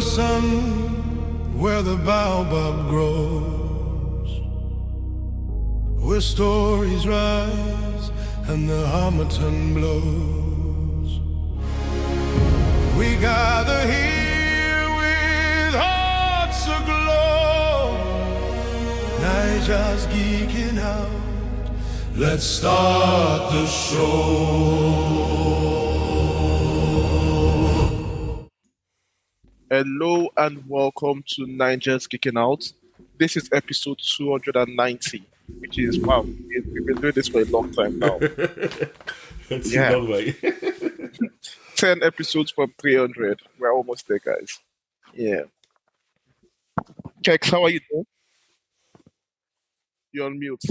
sun where the baobab grows, where stories rise and the harmattan blows. We gather here with hearts aglow, Niger's geeking out. Let's start the show. Hello and welcome to Niger's Kicking Out. This is episode 290, which is, wow, we've been doing this for a long time now. It's Yeah. a long way. 10 episodes from 300. We're almost there, guys. Yeah. Kex, how are you doing? You're on mute.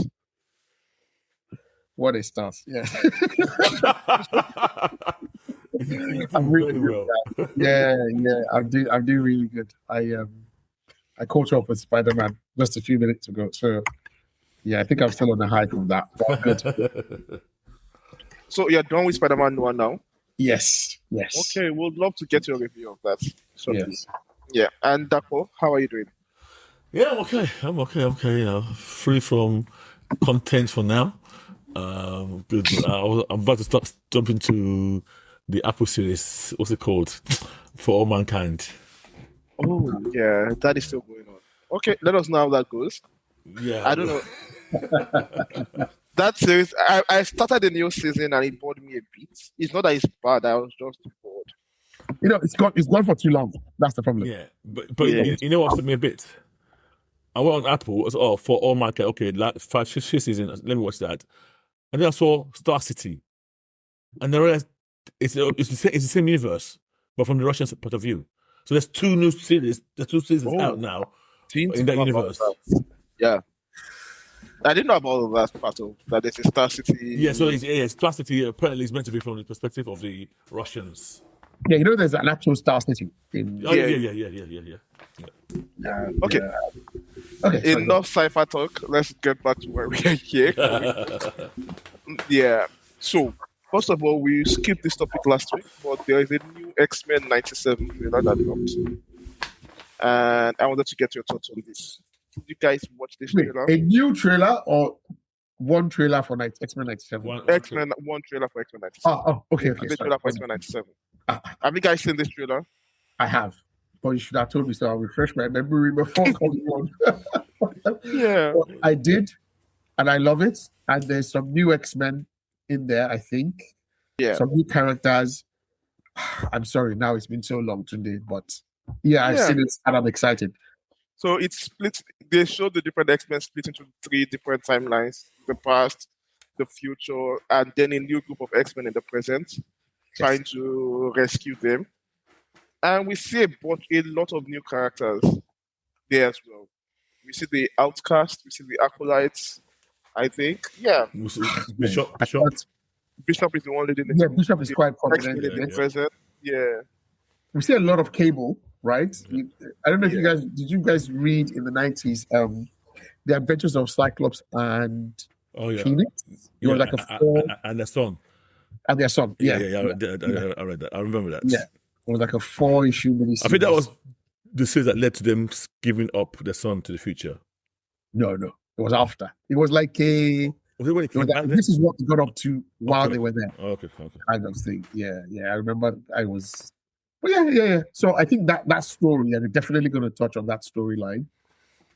What a start. Yeah. I'm really well. yeah. I'm doing really good. I caught up with Spider-Man just a few minutes ago. So yeah, I think I'm still on the high from that. But good. So you're done with Spider-Man Noir now? Yes. Okay, we'd love to get your review of that. Yes. Yeah. And Dapo, how are you doing? Yeah, I'm okay. You know, free from content for now. Good. I'm about to start jumping to the Apple series. What's it called? For All Mankind. Oh, yeah, that is still going on. Okay, let us know how that goes. Yeah. I don't know. That series, I started the new season and it bored me a bit. It's not that it's bad, I was just bored. You know, it's gone for too long. That's the problem. Yeah, but Yeah. You know what upset me a bit? I went on Apple. It was, For All Mankind. Okay, like 5-6 seasons. Let me watch that. And then I saw Star City, and I realized it's the same universe, but from the Russian point of view. So there's two new series. There's two seasons out now in that universe. Yeah. I didn't know about all of that part of that. There's a Star City. Yeah, so Star City apparently is meant to be from the perspective of the Russians. Yeah, you know, there's an actual Star City. In, Oh, Yeah. yeah. Okay. Okay. Enough sci-fi talk. Let's get back to where we are here. Yeah. So, first of all, we skipped this topic last week, but there is a new X-Men 97 trailer that dropped. And I wanted to get your thoughts on this. Did you guys watch this Wait, trailer? a new trailer or one trailer for X-Men 97? One Trailer for X-Men 97. Okay. The trailer for X-Men 97. Ah. Have you guys seen this trailer? I have. But you should have told me so I'll refresh my memory before coming on. Yeah. But I did, and I love it. And there's some new X-Men in there, I think. Yeah. Some new characters. I'm sorry, now it's been so long today, but yeah, I've seen it and I'm excited. So it's split. They showed the different X-Men split into 3 different timelines: the past, the future, and then a new group of X-Men in the present, trying to rescue them. And we see a lot of new characters there as well. We see the Outcast, we see the Acolytes, I think. Yeah. Bishop. Bishop is the one leading the Yeah, Bishop is quite X-Men prominent. in the present. Yeah. We see a lot of Cable, right? I don't know if did you guys read in the 90s The Adventures of Cyclops and Phoenix? It was like a 4 and the son. and their son. Yeah. I read that. I remember that. Yeah. It was like a 4-issue miniseries. I think that was the series that led to them giving up their son to the future. No. It was after. It was like a... Was it when it came back? This is what they got up to while they were there. Okay. Kind of thing. Yeah. I remember I was... But yeah. So I think that story, and they're definitely going to touch on that storyline.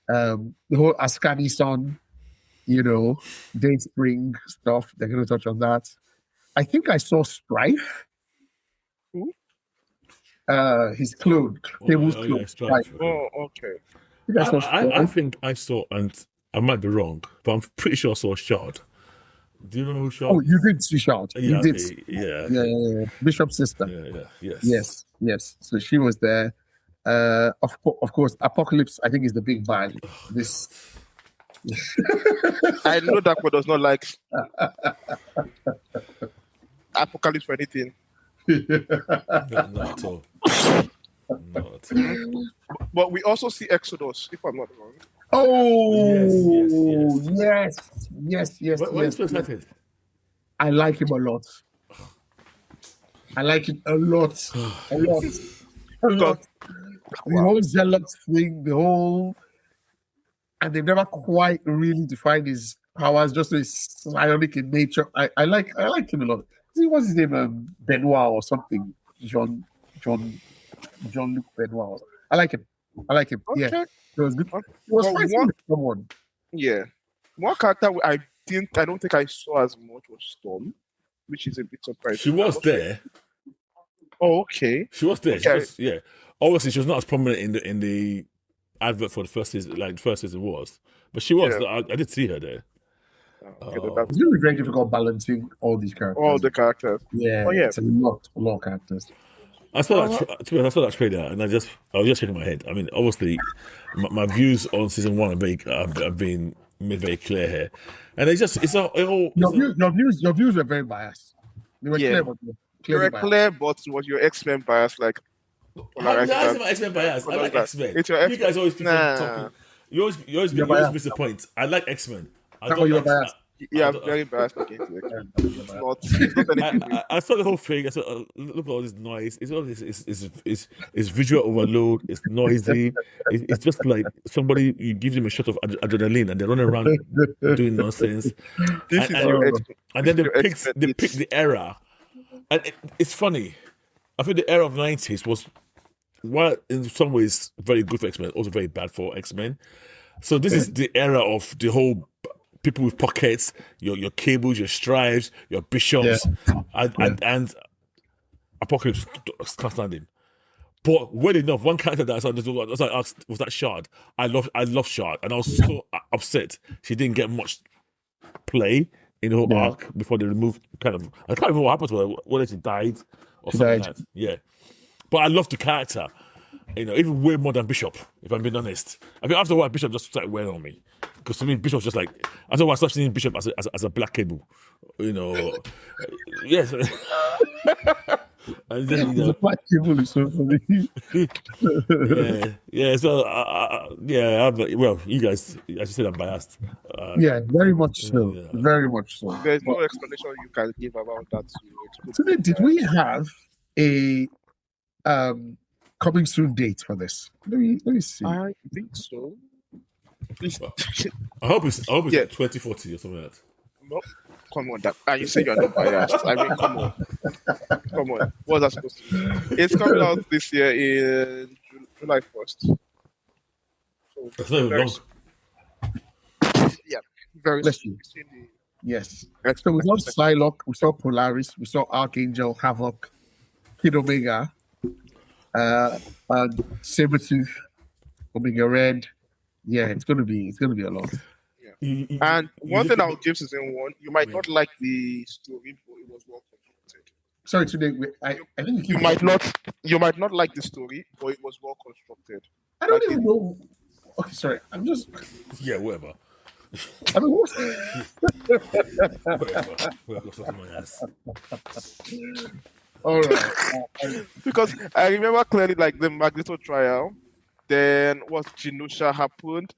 The whole Ascani son, Dayspring stuff, they're going to touch on that. I think I saw Strife. Who? His clone, Cable's clone. Yeah, Strife. Oh, okay. I think I saw, and I might be wrong, but I'm pretty sure I saw Shard. Do you know who Shard? Oh, you did see Shard. Yeah, You did. okay, yeah. Yeah. Bishop's sister. Yeah. Yes. Yes. So she was there. Of course, Apocalypse, I think, is the big bad. This. I know that one does not like Apocalypse for anything. Not at all. But we also see Exodus, if I'm not wrong. Oh, yes. Why are you so excited? I like him a lot. I like him a lot. The whole zealot thing, and they've never quite really defined his powers, just so he's psionic in nature. I like him a lot. What's his name? Benoit or something. Jean-Luc Benoit. I like him. Okay. Yeah. It was good. It was fighting with someone. Yeah. One character I don't think I saw as much was Storm, which is a bit surprising. She was there. Oh, okay. She was there. Okay. Yeah. Obviously, she was not as prominent in the advert for the first season, like the first season was, but she was. Yeah. I did see her there. It's really very difficult balancing all these characters. All the characters. Yeah. Oh, yeah. It's a lot of characters. I saw that trailer, and I was just shaking my head. I mean, obviously, my views on season 1 have been made very clear here, and your views were very biased. They were clear, but was your X-Men bias like? How is my X-Men bias? I like X-Men. You guys always keep talking. You always miss the point. I like X-Men. I don't like biased. Yeah, I'm very biased against it. It's not anything. I saw the whole thing. I saw, look at all this noise. It's all this. It's visual overload. It's noisy. It's just like somebody, you give them a shot of adrenaline and they run around doing nonsense. And then they pick the era, and it's funny. I think the era of the 90s was, while in some ways very good for X-Men, also very bad for X-Men. So this is the era of the whole people with pockets, your cables, your strives, your bishops, and Apocalypse can't stand him. But well enough, one character that I asked was that Shard. I love Shard, and I was so upset she didn't get much play in the whole arc before they removed I can't remember what happened to her, whether she died or something like that. Yeah. But I love the character. Even way more than Bishop, if I'm being honest. I think after a while, Bishop just started wearing on me. Because to me, Bishop's just like, after a while, I started seeing Bishop as a black cable. Yes. And then, the black cable is so funny. So, well, you guys, as you said, I'm biased. Very much so. Yeah. Very much so. There's no explanation you can give about that. Today, did we have a coming soon date for this? Let me see. I think so. I hope it's 2040 or something like that. No, come on, you say you're not biased. I mean, come on. What's that supposed to be? It's coming out this year in July 1st. So that's not even long. Yeah, very soon. Yes. So we saw Psylocke, we saw Polaris, we saw Archangel, Havoc, Kid Omega, and Sabretooth, Omega Red. Yeah, it's gonna be a lot. Yeah. And one thing I'll give season 1, you might not like the story, but it was well constructed. Sorry, today I think you might not like the story, but it was well constructed. I don't even know. Okay, sorry. I'm just whatever. I mean, what? All right. Because I remember clearly, like the Magneto trial. Then what Genosha happened,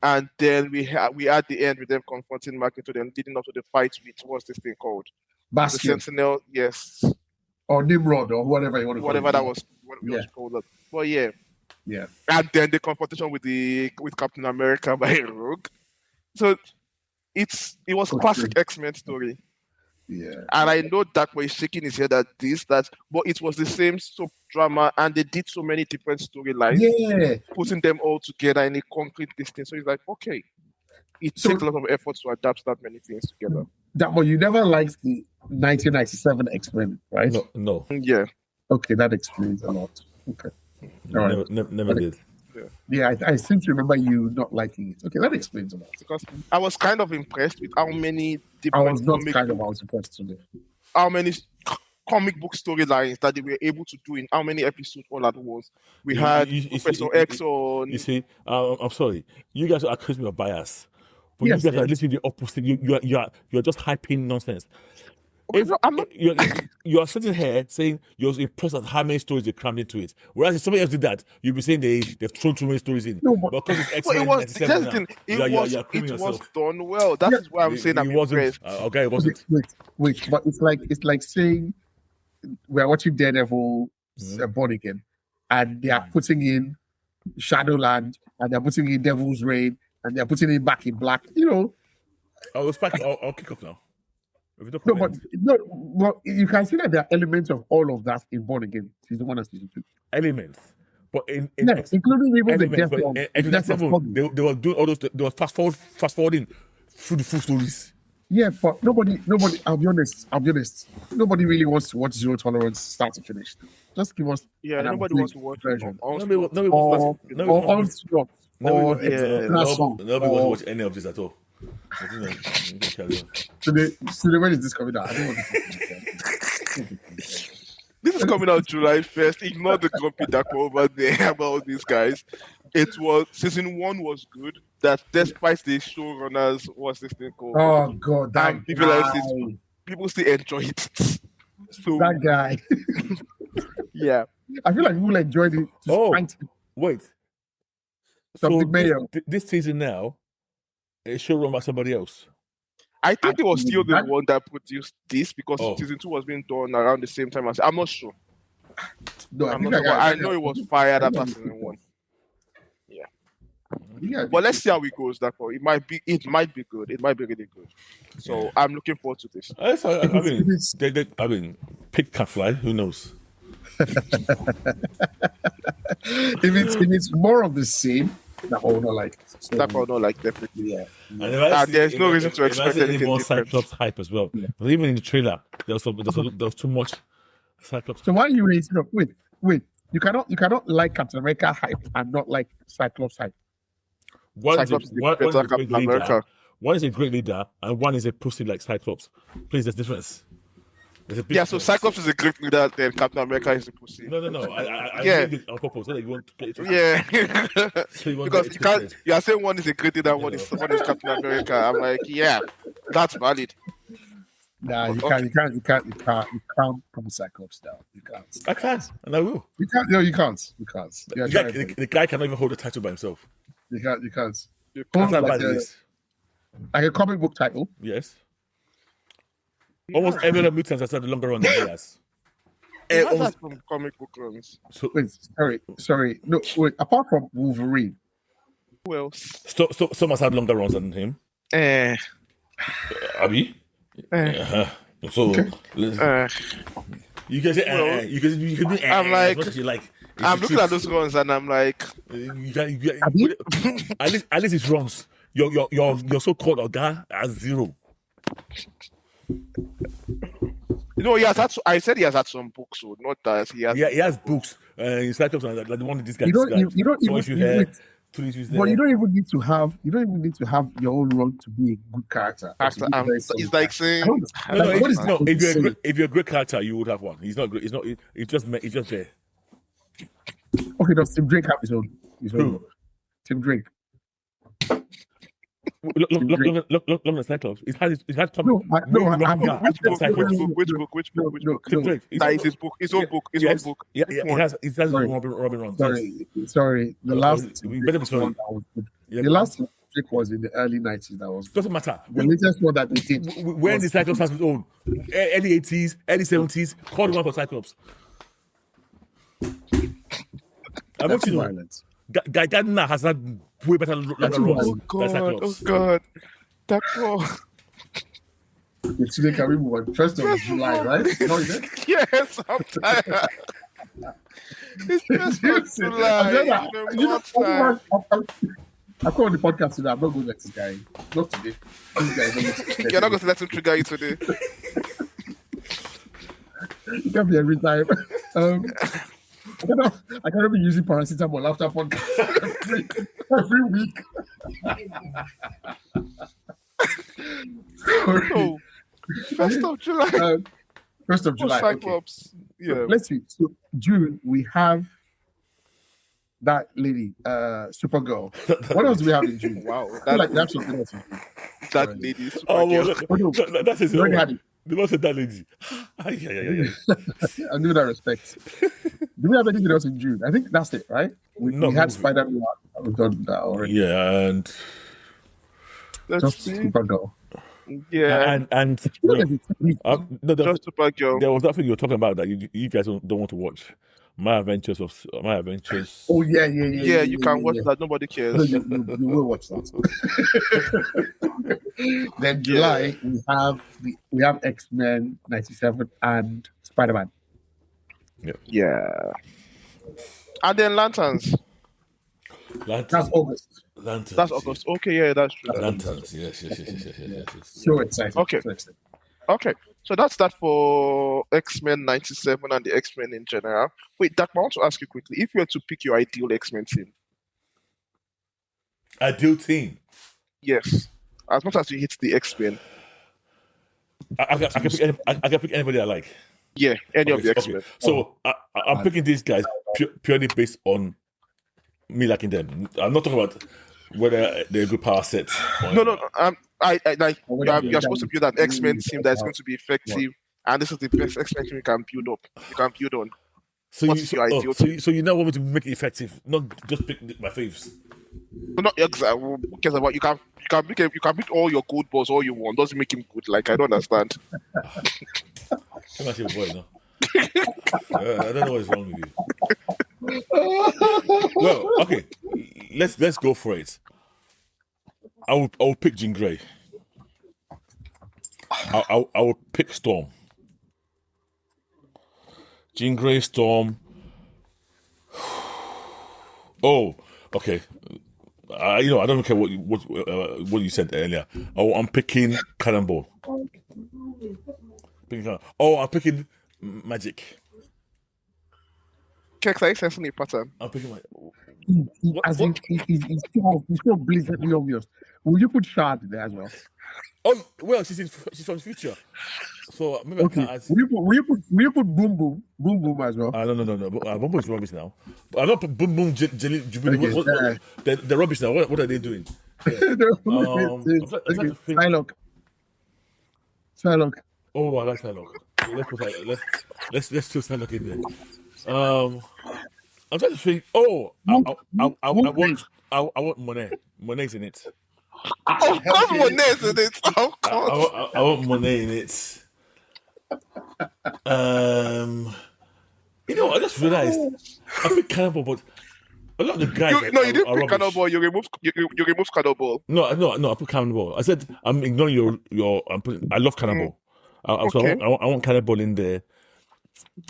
and then we had the end with them confronting Magneto, then leading up to the fight with what's this thing called? Bastion. The Sentinel, yes. Or Nimrod, or whatever you want to call it. Whatever that was, was called. But yeah. And then the confrontation with Captain America by Rogue. So it was classic X-Men story. Yeah. And I know that way shaking his head at that, but it was the same soap drama, and they did so many different storylines, putting them all together in a concrete distance. So it's like, okay, it takes a lot of effort to adapt that many things together. But you never liked the 1997 X-Men, right? No. Yeah. Okay, that explains a lot. Okay. All right. Never did. Yeah, I seem to remember you not liking it. Okay, that explains a lot. Because I was kind of impressed with how many different. I was impressed today. How many comic book storylines that they were able to do in how many episodes all at once. We had Professor X on. You see, I'm sorry. You guys are accusing me of bias. But you guys are listening to the opposite. You're just hyping nonsense. If you are sitting here saying you're impressed at how many stories they crammed into it, whereas if somebody else did that, you'll be saying they've thrown too many stories in. No, because it's X-Men 97 it was done well. That is why I'm saying I'm impressed. Okay, it wasn't. Wait, but it's like saying we're watching Daredevil Born Again, and they are putting in Shadowland, and they're putting in Devil's Reign, and they're putting it back in black. You know, I'll kick off now. If you don't no, comment, but you can see that there are elements of all of that in Born Again, season 1 and season 2. elements, but in Yes, including even the elements, death but of in the that death of seven, Foggy. they were doing all those. They were fast forwarding through the full stories. Yeah, but nobody. I'll be honest. Nobody really wants to watch Zero Tolerance start to finish. Just give us Yeah, an nobody wants to watch version. Nobody Onslaught. wants Or Onslaught, or yeah, Extra Song, nobody wants to or watch any of this at all. I think that- carry on. today when is this coming out? I don't want to. This is coming out July 1st. Ignore the grumpy duck over there about these guys. It was season 1 was good. That despite the showrunners, what's this thing called? Oh God, that People still enjoy it. So that guy. yeah, I feel like people enjoyed it. Wait. Something mayo. This season now, it should run by somebody else. I think it was still the That- one that produced this because Oh. season 2 was being done around the same time as. I'm not sure. No, I'm not sure, but I know it was fired after season 1. Yeah, But let's see how it goes. That point. It might be good. It might be really good. So I'm looking forward to this. I mean, pig can fly. Who knows? if it's more of the same, that will not like. So, That one, not like definitely. yeah. And there's no reason to expect anything more different. Cyclops hype as well. Yeah. But even in the trailer, there was too much Cyclops. So why are you raising up? Wait. You cannot like Captain America hype and not like Cyclops hype. One is Cyclops is one better is a than great Captain leader. America. One is a great leader, and one is a pussy like Cyclops. Please, there's difference. There's a big Yeah, so difference. Cyclops is a great leader, then Captain America is a pussy. No. I Yeah. did it on purpose so that you want to get it. Yeah, So you want because to you get it can't. You are saying one is a great leader, one is Captain America. I'm like, yeah, that's valid. Nah, you Okay. can't put Cyclops down. You can't. I can, and I will. You can't. No, you can't. You can't. Yeah, The guy cannot even hold the title by himself. you can't. You can't. You That's how Like bad it is. Like a comic book title. Yes. Almost every other mutant has had a longer run than he has. He has that from comic book runs. So, Wait, sorry. No, wait. Apart from Wolverine, Who else? some has had longer runs than him. Abi? So, you can say, Well, you can do, I'm like- as much as you like. It's I'm the looking at truth. those runs and I'm like, You at least it runs. Your so-called Oga has 0. he has had. I said he has had some books, so not that he has. Yeah, he has books. It's like the one that this guy you don't. described. You don't So if you even. hear 2 issues there. But you don't even need to have. You don't even need to have your own role to be a good character. It's like saying. No, What is no. that? If you're a great character, you would have one. He's not great. He's not. It's just there. Okay, does Tim Drake have his own? Who? Tim Drake. Look at Cyclops. He's had No, Which book? Tim Drake. That is his book. His own book. His own book. Yeah, Which he one? has his Sorry. Robin runs. Yes. Sorry. The last We better be sorry. one that was good. Yeah, The last Tim Drake was in the early 90s. That was doesn't matter. the latest one that they did. When the Cyclops has his own, early 80s, early 70s, call the one for Cyclops. I want you to know, violence. Guy Gardner has had way better longer That's runs Oh than God! Oh Cyclops. God! That call. Today can we move on? 1st of July, right? No, is it? Yes, I'm tired. It's just July. I call on the podcast today. I'm not going to let this guy. Not today. This guy is not You're not going to let him trigger you today. It can be every time. I cannot be using paracetamol after podcast every week. Sorry. No. 1st of July. 1st of July. Okay. Cyclops. Yeah. Let's see. So June we have that lady, Supergirl. What else do we have in June? Wow. I feel like we have something else. That lady is Oh, super well, cute. that's his We already own. had it. The most of that lady. Yeah. I give that respect. Do we have anything else in June? I think that's it, right? We No, had we- Spider-Man. We've done that already. Yeah, and Let's Just see. Supergirl. Yeah. and What is it? no, Just Supergirl. there was that thing you were talking about that you guys don't want to watch. My Adventures of My Adventures. Oh yeah, You can watch that. Nobody No, cares. you will watch that. Then July we have X-Men 97 and Spider-Man. Yeah. And then Lanterns. That's August. Lanterns. That's August. Okay, yeah, that's true. Lanterns. Yes. So excited. Okay. So excited. Okay, so that's that for X-Men 97 and the X-Men in general. Wait, Dak, I want to ask you quickly, if you were to pick your ideal X-Men team, Ideal team. yes, as much as you hate the X-Men, I can pick anybody I like. yeah, any of the Okay. X-Men. So I'm picking these guys purely based on me liking them. I'm not talking about whether they're a good power set. No. I like you're supposed to build an X-Men team that's going to be effective, and this is the best X-Men team you can build up. You can build on. So What's your ideal team? so you now want me to make it effective, not just pick my faves. Not exactly. Who cares about you can beat all your good balls all you want. Doesn't make him good. Like I don't understand. Come on, your boy, no. I don't know what's wrong with you. Well, okay, let's go for it. I will pick Jean Grey. I will pick Storm. Jean Grey, Storm. Oh, okay. I don't care what you said earlier. Oh, I'm picking Cannonball. I'm picking Magic. Keke, are you sensing a pattern? I'm picking As in, he's so blatantly obvious. Will you put Shard there as well? Oh well, she's from the future, so maybe Okay. I can't. Will you put Boom Boom as well? No. Boom Boom is rubbish now. I'm not Boom Boom Jelly. They're rubbish now. What are they doing? Yeah. I'm trying to think. Psylocke. Oh, I like Psylocke. Let's do Psylocke in there. I'm trying to think. Oh, I want Monet. Monet's in it. Of course, Monet's in it. Of course. I want Monet in it. I just realized I picked Cannonball, but a lot of the guys. You didn't pick rubbish. Cannonball. You removed Cannonball. No, I put Cannonball. I said I'm ignoring your. I love Cannonball. So I want Cannonball in there.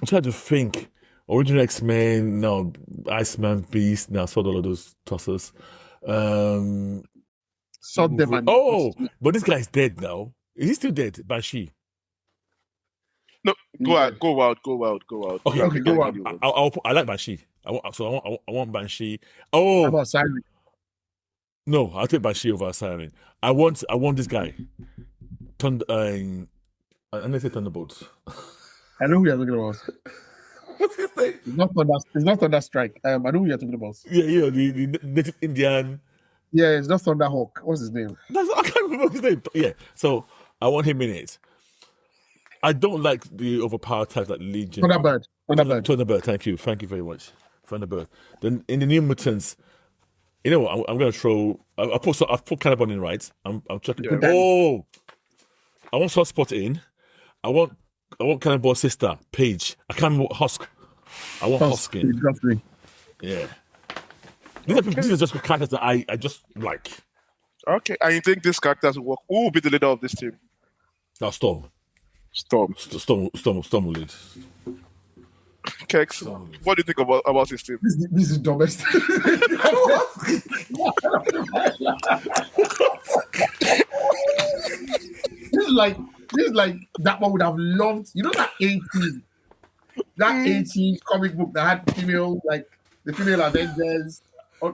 I'm trying to think. Original X-Men, now Iceman, Beast, now saw all of those tossers. But this guy's dead now. Is he still dead? Banshee. No, go out. Okay, go out. I like Banshee. I want Banshee. How Oh about Siren? no, I'll take Banshee over Siren. I want this guy. And they say Thunderbolts. I know who you're talking about. What's his name? It's not Thunder Strike. I know who you're talking about. Yeah, the native Indian. Yeah, it's not Thunderhawk. What's his name? I can't remember his name. Yeah, so I want him in it. I don't like the overpowered types like Legion. Thunderbird. Thank you very much. Thunderbird. Then in the New Mutants, you know what? I'm going to throw. I've put Cannibal in, right? I'm checking. Yeah. Oh, I want Sunspot in. I want Cannonball's sister, Paige. I can't want Husk. I want Husk in. Exactly. Yeah. These are just characters that I just like. Okay, and you think these characters will work? Who will be the leader of this team? Now Storm. Storm. Storm will lead. Kex, what do you think about this team? This is domestic. This is like that one would have loved. You know that 18 comic book that had female, like the female Avengers.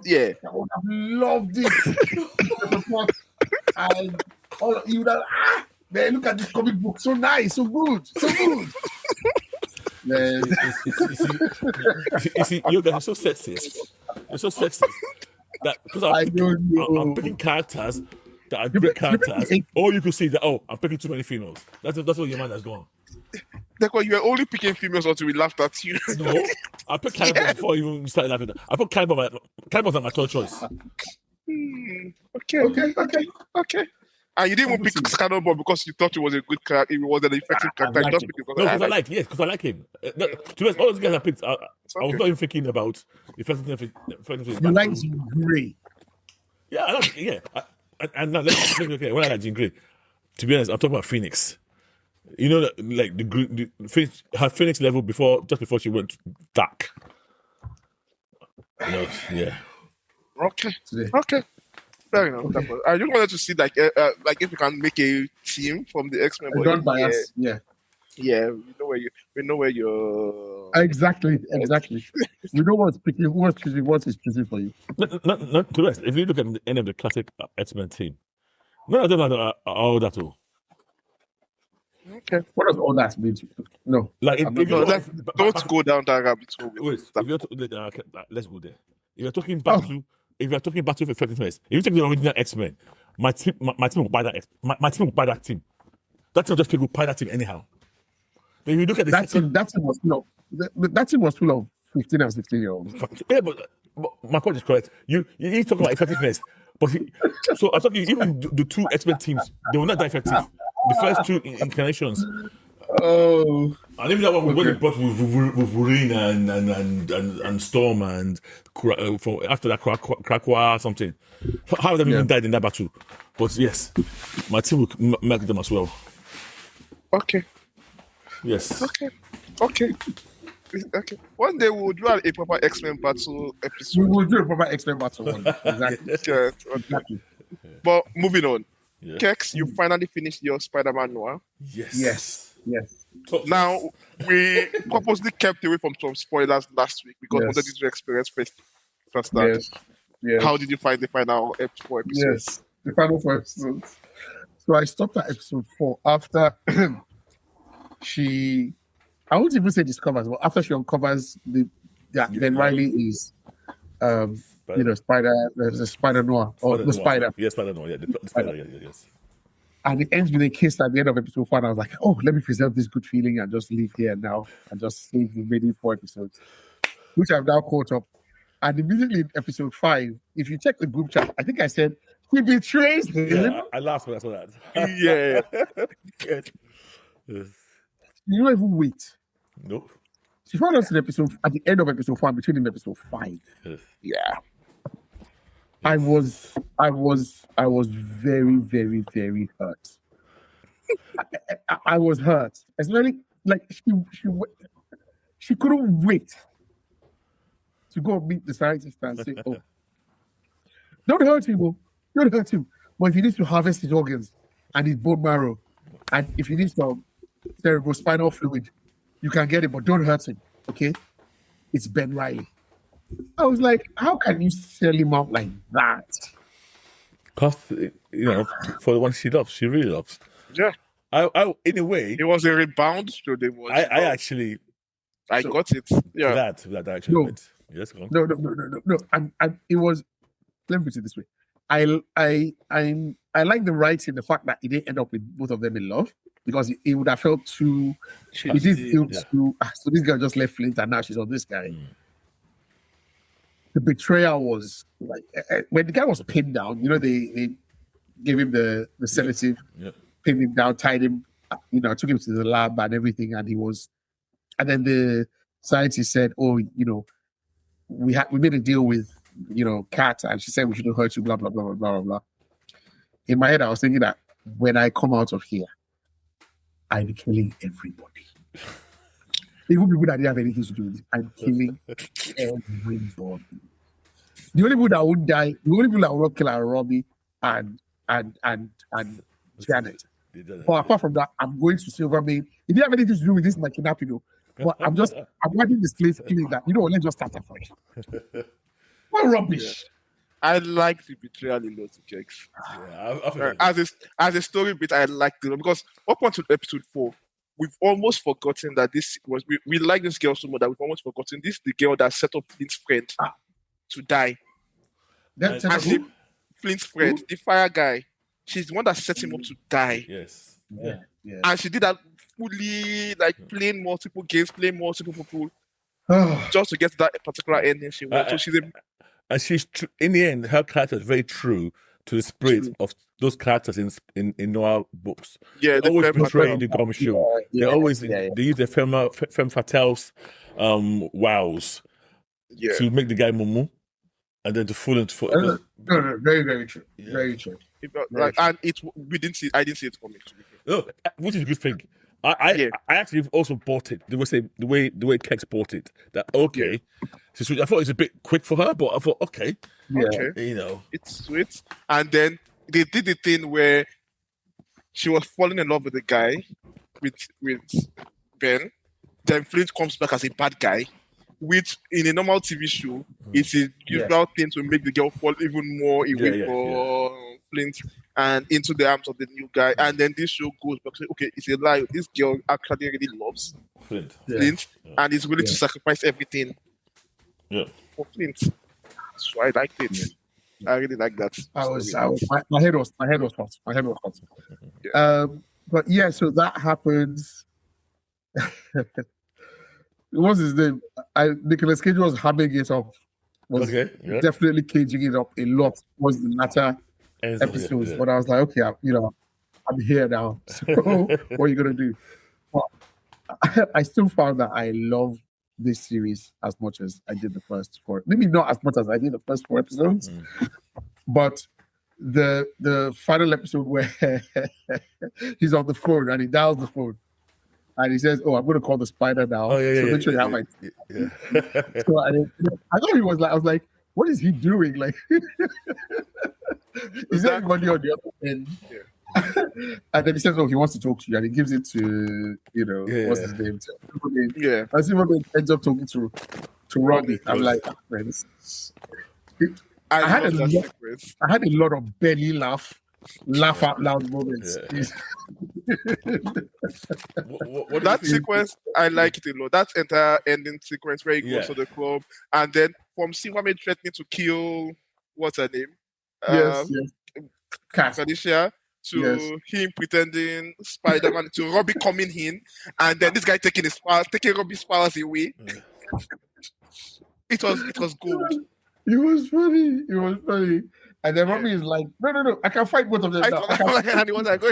Yeah, I would have loved it. And all you would have, man, look at this comic book, so nice, so good. Man. You see, you guys are so sexist. You're so sexist. That because I'm picking characters that are great characters. Or you could see that, I'm picking too many females. That's what your mind has gone. Because you were only picking females until we laughed at you. No, I picked Cannibal before you started laughing. I put Cannibal. Cannibal's my third choice. Okay. And you didn't even pick Cannonball because you thought he was a good character. He was an effective character. You just picked him because because I like him. To be honest, all those guys I picked, I was not even thinking about effectiveness. You like Jean Grey? Yeah, I like. Yeah, and now let's look at when I like Jean Grey. To be honest, I'm talking about Phoenix. You know, like the Phoenix, her Phoenix level just before she went dark. Yeah. Okay. Fair enough. I just wanted to see like if you can make a team from the X-Men. Don't bias. Yeah. Yeah, we know where you're. Exactly. We know what's picking, what's choosing for you. Not to rest. If you look at any of the classic X-Men team, none of them are all that all. Okay. What does all that mean? No. Like don't go down that rabbit hole. Wait, let's go there. If you're talking battle for effectiveness, if you take the original X-Men, my team will buy that. My team will buy that team. That team just people buy that team anyhow. But if you look at that team was full of 15 and 16-year-olds. Yeah, but my point is correct. You talk about effectiveness, but so I thought even the two X-Men teams, they were not that effective. The first two incarnations. Oh, and even that one when they brought Wolverine and Storm and after that Krakoa or something. How of them even died in that battle? But yes, my team will make them as well. Okay. Yes. Okay. One day we'll do a proper X-Men battle episode. We will do a proper X-Men battle one. Exactly. Exactly. But moving on. Yeah. Kex, you finally finished your Spider-Man Noir. Yes. Now, we purposely kept away from some spoilers last week because we wanted you to experience first. Yes. How did you find the final 4 episodes? Yes, the final 4 episodes. So I stopped at episode 4 after I won't even say discovers, but after she uncovers then Riley is Spider Noir or the Spider. Yes, Spider Noir. Yeah, the Spider. Yes. And it ends with a kiss at the end of episode 4. And I was like, oh, let me preserve this good feeling and just leave here now and just save the remaining 4 episodes, which I've now caught up. And immediately in episode 5, if you check the group chat, I think I said he betrays him. Yeah, I laughed when I saw that. Yeah. Good. Yes. You don't even wait. Nope. She found us at the end of episode 4, between episode 5. Yes. Yeah. I was very, very, very hurt. I was hurt. Especially like she couldn't wait to go meet the scientist and say, "Oh, don't hurt him, don't hurt him. But if he needs to harvest his organs and his bone marrow, and if he needs some cerebrospinal fluid, you can get it, but don't hurt him, okay? It's Ben Riley." I was like, how can you sell him out like that? Because, for the one she loves, she really loves. Yeah. I in a way, it was a rebound. So they was. I got it. Yeah. That direction. No. Yes, go on. No. And it was. Let me put it this way. I like the writing, the fact that it didn't end up with both of them in love, because it would have felt too. It did feel too. So this girl just left Flint and now she's on this guy. The betrayal was like when the guy was pinned down. They gave him the sedative, pinned him down, tied him. Took him to the lab and everything, and he was. And then the scientist said, "Oh, we made a deal with Kat, and she said we shouldn't hurt you." Blah blah blah blah blah blah. In my head, I was thinking that when I come out of here, I'll be killing everybody. Even people that didn't have anything to do with it, I'm killing everybody. The only people that won't die, the only people that will not kill are Robbie and Janet. But apart from that, I'm going to Silvermane. It didn't have anything to do with this, my kidnapping, but I'm wanting this place killing that. Let's just start afresh. What rubbish. I like the betrayal a lot, Kex. Yeah, as a story bit, I like it because up until episode 4, we've almost forgotten that this was we like this girl so much that we've almost forgotten this is the girl that set up Flint's friend to die. Flint's friend, the fire guy, she's the one that set him up to die. Yes. Yeah. And she did that fully, like playing multiple games, playing multiple people, just to get to that particular ending she wanted. So she's and she's in the end, her character is very true to the spirit of those characters in Noir books. Yeah, They always femme portray fatale. the Gum Show. They always they use the femme fatales wows Yeah. to make the guy mumu, and then to fool into No, very, very true. Yeah. Very true. Like, and we didn't see. I didn't see it coming. To be fair. no, which is a good thing. I actually also bought it. The way Kex bought it. That okay. So I thought it was a bit quick for her, but I thought okay, Yeah. Okay, you know. it's sweet. And then they did the thing where she was falling in love with the guy, with Ben. Then Flint comes back as a bad guy, which in a normal TV show is a usual thing to make the girl fall even more away from Flint and into the arms of the new guy. And then this show goes back to, okay, it's a lie. This girl actually really loves Flint. Flint and is willing to sacrifice everything for Flint. So I liked it. I really like that. My head was hot. But yeah, so that happens. What's his name? Nicolas Cage was hamming it up. Was definitely caging it up a lot. Was the latter episodes, but I was like, okay, I'm here now. So what are you gonna do? But I still found that I love this series as much as I did the first 4. Maybe not as much as I did the first 4 episodes, but the final episode where he's on the phone and he dials the phone and he says, "Oh, I'm going to call the spider now." So make sure you have my. So I thought he was like, I was like, what is he doing? Like, is there anybody on the other end? And then he says, "Oh, he wants to talk to you," and he gives it to what's his name? And Superman ends up talking to Robbie. I'm like, man, I had a lot of belly laugh out loud moments. That sequence, I like it a lot. That entire ending sequence where he goes to the club, and then from Superman threatening to kill what's her name? Felicia. To him pretending Spider-Man, to Robbie coming in, and then this guy taking Robbie's powers away. It was gold. It was funny. And then Robbie is like, no, I can fight both of them now. And he was like,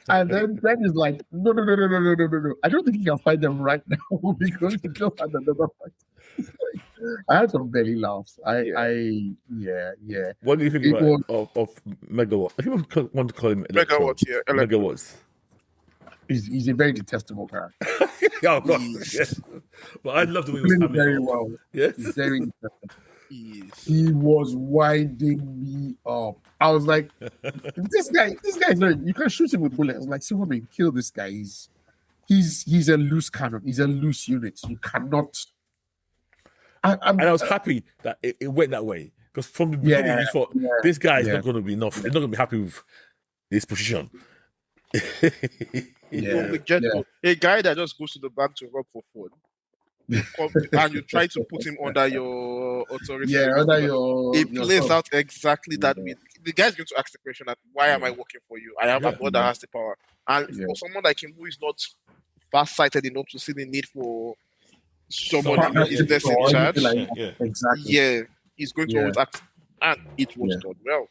and then Ben is like, no. I don't think he can fight them right now because he just had another fight. I had some belly laughs. What do you think of Megawatt? I think I want to call him Megawatt. Megawatts. He's a very detestable character. Yeah, of course. Yes. But I love the way he was very well. Yes. He's very detestable. He was winding me up. I was like, this guy is not, you can't shoot him with bullets. I was like, Superman, kill this guy. He's a loose cannon. He's a loose unit. You cannot. And I was happy that it went that way. Because from the beginning, you thought, this guy is not going to be enough. He's not going to be happy with his position. A guy that just goes to the bank to rob for food. And you try to put him under your authority. He plays out exactly that way. The guy's going to ask the question that, why am I working for you? I have a board that has the power. And for someone like him who is not far-sighted enough to see the need for someone who is less in charge, he's going to always act, and it was done well.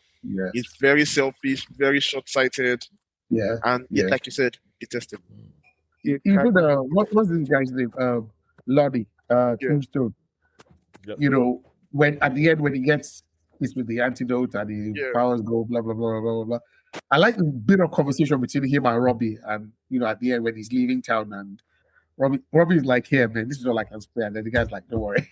He's very selfish, very short-sighted, and like you said, detestable. Even what's this guy's name? Lottie, Tombstone. When at the end when he gets this with the antidote and the powers go blah blah blah blah blah blah. I like the bit of conversation between him and Robbie, and at the end when he's leaving town and Robbie's like, "Here, man, this is all I can spare." And then the guy's like, "Don't worry,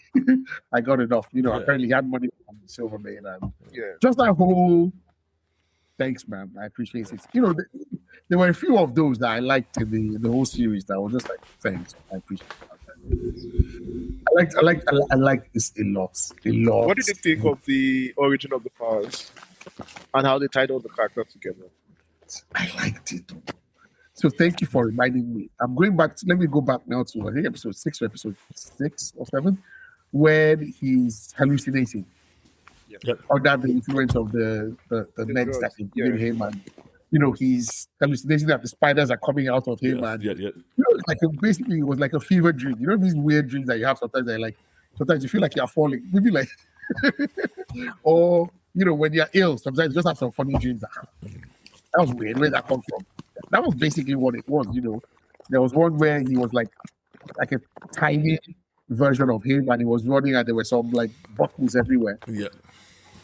I got enough." Apparently he had money from Silvermane, and just that whole. Thanks, man. I appreciate it. There were a few of those that I liked in the whole series that I was just like, thanks, I appreciate it. I like this a lot. What did you think of the origin of the powers and how they tied all the characters together? I liked it. So thank you for reminding me. I'm going back. Let me go back now to I think episode 6 or episode 6 or 7, when he's hallucinating. Under the influence of the meds that they give him, and he's hallucinating that the spiders are coming out of him, and basically it was like a fever dream. These weird dreams that you have sometimes. Sometimes you feel like you're falling, maybe like, or when you're ill, sometimes you just have some funny dreams. That was weird. Where that come from? That was basically what it was. There was one where he was like a tiny version of him, and he was running, and there were some like buttons everywhere. Yeah.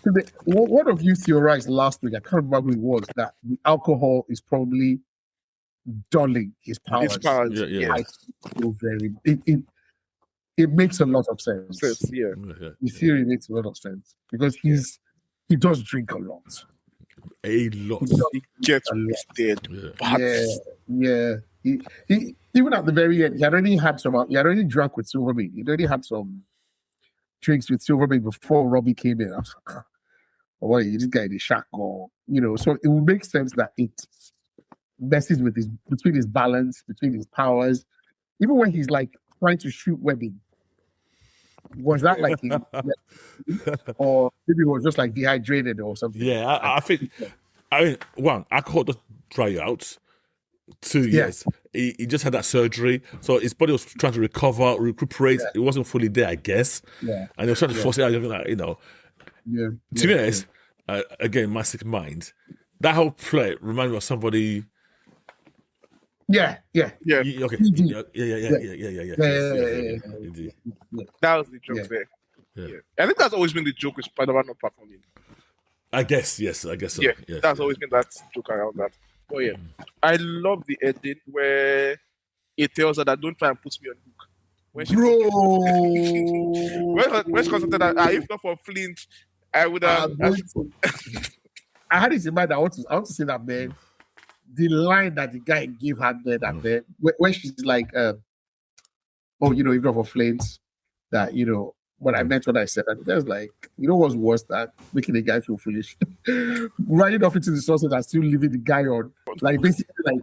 So one of you theorized last week, I can't remember who it was, that the alcohol is probably dulling his powers. His powers. Yeah. I feel it makes a lot of sense. Yeah. The theory makes a lot of sense because he does drink a lot. A lot. He gets wasted. Yeah. He even at the very end, he had already drunk with Silvermane. He already had some drinks with Silvermane before Robbie came in. I was like, oh, what, this guy is shack or so it would make sense that it messes with between his balance, between his powers. Even when he's like trying to shoot webbing. Was that like or maybe it was just like dehydrated or something? Yeah, I think. One, alcohol does dry you out. Two, yes, he just had that surgery, so his body was trying to recuperate. It wasn't fully there, I guess. Yeah, and he was trying to force it out. Yeah. To be honest, again, my sick mind. That whole play reminded me of somebody. Yeah. Okay. Yeah. That was the joke there. Yeah. I think that's always been the joke with Spider-Man not performing. I guess so. Yeah, that's always been that joke around that. Oh yeah, I love the edit where it tells her that don't try and put me on hook. When she when she consulted that, if not for Flint, I would have. I had it in mind. I want to say that, man. The line that the guy gave her there, when she's like, if not for Flint, that when I meant what I said, and there's like, what's worse than making the guy feel foolish, riding off into the sunset and still leaving the guy on, like basically like,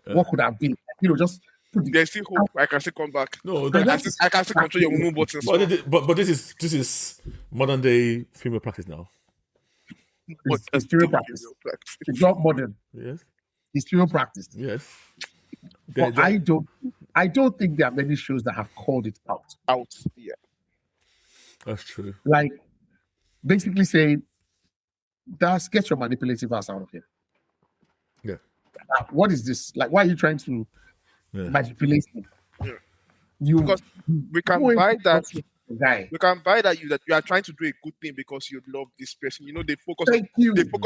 what could have been, just. There's still hope. I can still come back. No, I can still control your movement buttons. But this is modern day female practice now. It's female practice. It's not modern. Yes. It's female practice. Yes. But I don't think there are many shows that have called it out. Yeah. That's true. Like, basically saying, get your manipulative ass out of here. Yeah. What is this? Like, why are you trying to manipulate me? Yeah. Because we can buy that. Guy. We can buy that you are trying to do a good thing because you love this person. They focus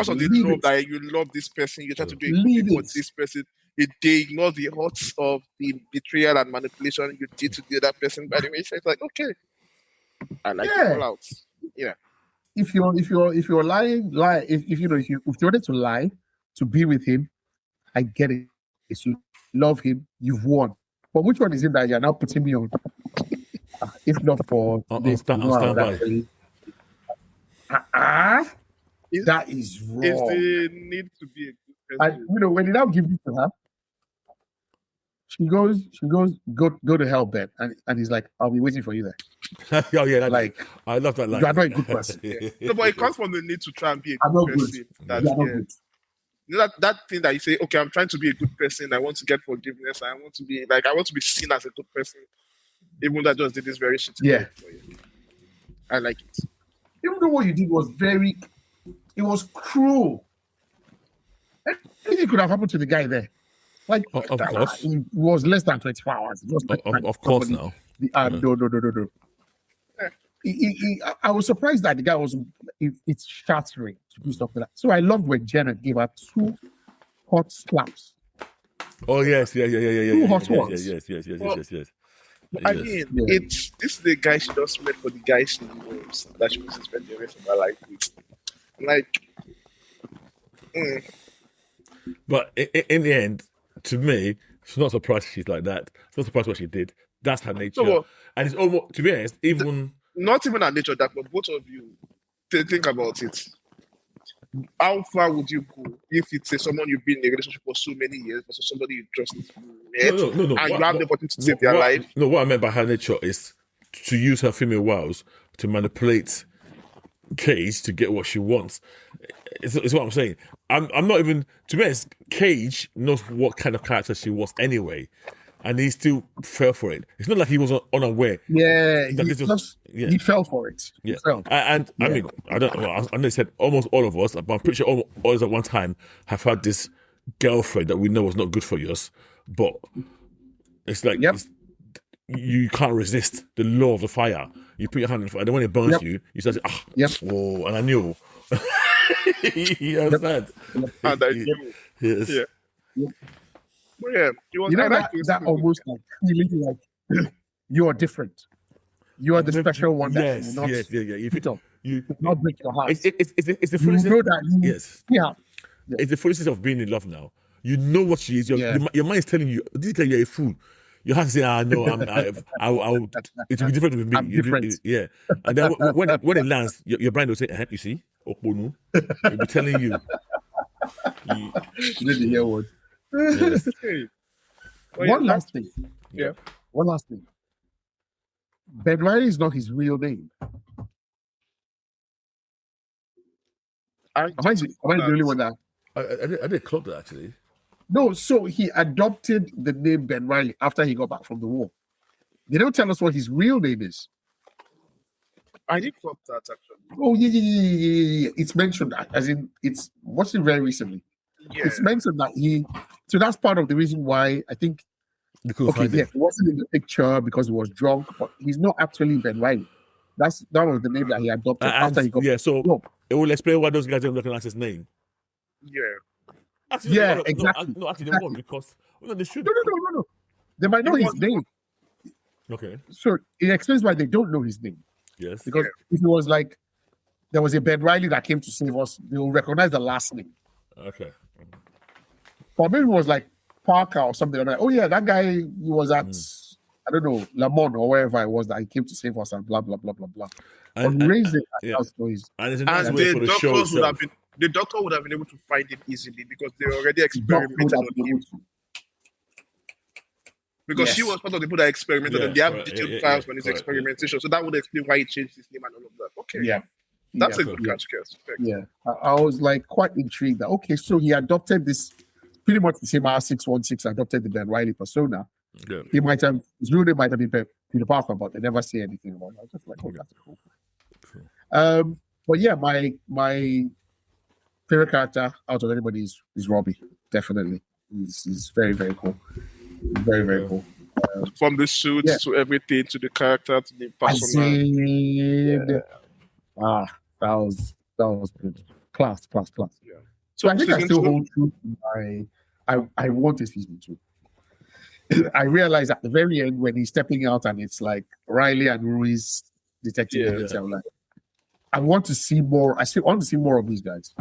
on the love that you love this person. You're trying to do a good thing for this person. They ignore the hurts of the betrayal and manipulation you did to the other person. By the way, so it's like, okay, I like it all out. Yeah. If you're lying, if you wanted to lie to be with him, I get it. If you love him, you've won. But which one is it that you're now putting me on? If not for this, stand by. That is wrong. If they need to be a good person. And when he now gives it to her, she goes, go to hell, Ben. And he's like, I'll be waiting for you there. Oh yeah, like I love that line. You are not a good person. No, but it comes from the need to try and be a good person. That thing that you say, okay, I'm trying to be a good person. I want to get forgiveness. I want to be seen as a good person. Even though I just did this very shit. Yeah. I like it. Even though what you did was it was cruel. Anything could have happened to the guy there. Like, of course. It was less than 24 hours. It was of course now. No. I was surprised that the guy it's shattering to do stuff like that. So I loved when Jenna gave her 2 hot slaps. Oh yes, yeah. 2 hot ones. Yes. I mean, this is the guy she just met for the guy she knows that she wants to spend the rest of her life with. Like, But in the end, to me, she's not surprised she's like that. She's not surprised what she did. That's her nature. And it's almost, to be honest, not even her nature, that, but both of you, think about it. How far would you go if it's someone you've been in a relationship for so many years versus somebody you just met no, and you have the opportunity to save their life? No, what I meant by her nature is to use her female wiles to manipulate Cage to get what she wants. It's what I'm saying. I'm not even, to be honest, Cage knows what kind of character she was anyway. And he still fell for it. It's not like he was unaware. Yeah, Yeah. He fell for it. Yeah, He fell. and I mean, I don't. Well, I know you said almost all of us, but I'm pretty sure all of us at one time have had this girlfriend that we know was not good for us, but it's like Yep. you can't resist the law of the fire. You put your hand in the fire, and then when it burns Yep. you start to, whoa, and I knew. You understand? And I knew. Yes. Yeah. But yeah, it was, You know I like this that movie. almost like feeling like you are different. You are the special one that Yes, will not, yes, yeah. You feel, you, not break your heart. it's the You foolishness. know that you, Yes. yeah. It's the foolishness of being in love now. You know what she is. Your mind is telling you, this guy, you're a fool. You have to say, no, it will be different with me. I'm different. Yeah. And then when it lands, your brain will say, you see, Okponu. It'll be telling you. You didn't hear what. Yes. Okay. One last thing. Yeah. One last thing. Ben Riley is not his real name. Am I the only one that? I did clock that actually. No, so he adopted the name Ben Riley after he got back from the war. They don't tell us what his real name is. I did clock that actually. Oh, yeah. It's mentioned that, as in, it's watched it very recently. Yeah. It's mentioned that so that's part of the reason why I think, You couldn't find he it. wasn't in the picture because he was drunk, but he's not actually Ben Riley. That was the name that he adopted after he got. So No. it will explain why those guys don't recognize his name. Yeah. Actually, Yeah, no, exactly. No, actually, they won't because they should. No. They might know his name. Okay. So it explains why they don't know his name. Yes. Because if it was like there was a Ben Riley that came to save us, they will recognize the last name. Okay. Or maybe it was like Parker or something. I'm like, oh yeah, that guy, he was at I don't know, Lamont or wherever it was that he came to save us and blah blah blah blah blah. And But raised it yeah. as noise. And it's a nice And way the for the show doctors would have itself. been the doctor would have been able to find it easily because they already Doc would experimented have on been him. able to. Because she Yes. was part of the people that experimented Yeah, and they have correct. detailed Yeah, files yeah, on his correct. experimentation. So that would explain why he changed his name and all of that. Okay. Yeah. That's Yeah. a good catch, Kes. Yeah. I was like quite intrigued that okay, so he adopted this pretty much the same R616 adopted the Ben Riley persona. Yeah. He might have his real name might have been Peter Parker, but they never say anything about it. I was just like, oh, that's cool. But yeah, my favorite character out of anybody is Robbie. Definitely, he's very very cool. Very very cool. From the suit to everything, to the character, to the persona. That was good. Class. Yeah. So I think I season still 2? hold true to I want a season 2. I realized at the very end when he's stepping out and it's like Riley and Ruiz detective agency, I'm like, I want to see more. I want to see more of these guys.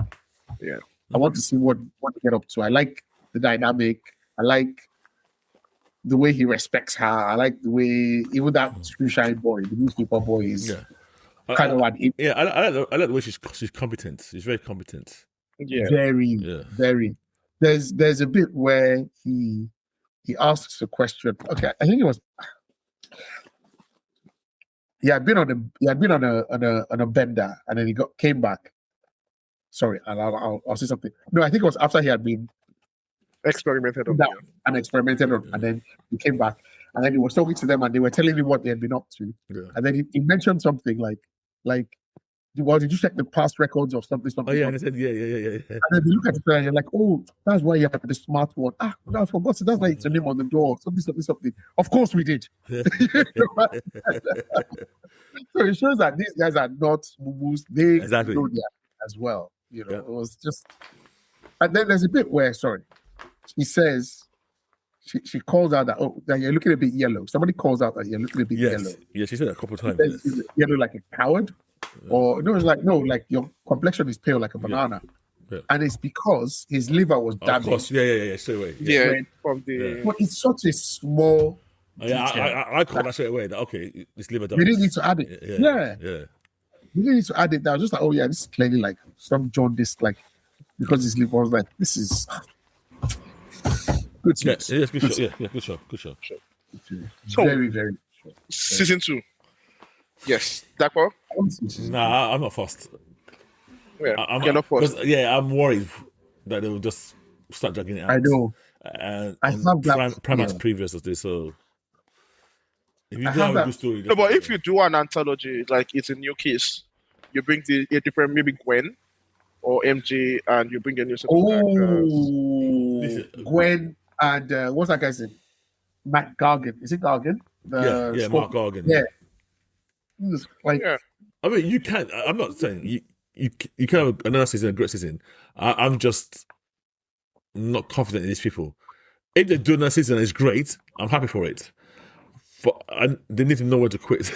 Yeah. I want to see what they get up to. I like the dynamic. I like the way he respects her. I like the way even that screen boy, the newspaper boy, is kind of an I like the way she's competent. She's very competent. Yeah. very. There's a bit where he asks a question. Okay, I think it was. He had been on a bender, and then he came back. Sorry, and I'll say something. No, I think it was after he had been Experimented on. down and experimented on, and then he came back, and then he was talking to them, and they were telling him what they had been up to, and then he mentioned something like, well, did you check the past records of something? Oh yeah, and something? I said yeah. And then you look at it and you're like, oh, that's why you have the smart one. I forgot. So that's like it's a name on the door. Something. Of course we did. So it shows that these guys are not moo-moos. They know that as well. You know, it was just. And then there's a bit where, she says, she calls out that you're looking a bit yellow. Somebody calls out that you're looking a bit yellow. Yeah, she said that a couple of times. Yes. Yellow like a coward. Or no, it's like like your complexion is pale like a banana, and it's because his liver was damaged. Of course, yeah, straight away. From the. But it's such a small. I caught that straight away. That okay, this liver damage. We didn't need to add it. Yeah. We didn't need to add it. I was just like, oh yeah, this is clearly like some jaundice, like because his liver was like this is good. Yes, good show. Yeah, good show. So, very very. Season 2. Yes, Dakpo? Nah, I'm not fussed. Yeah, you're not fussed. I'm worried that they will just start dragging it out. I know. And I have that. Primax previous of this, so If you I do have have a that- good story, No, but that's if you do an anthology, like it's a new case, you bring a different, maybe Gwen or MJ, and you bring a new set of characters. Listen, Gwen and what's that guy's name? Matt Gargan. Is it Gargan? yeah, Mark Gargan. Yeah. It's like Yeah. I mean, you can. I'm not saying you can have another season, a great season. I'm just not confident in these people. If they do another season, it's great. I'm happy for it. But they need to know where to quit.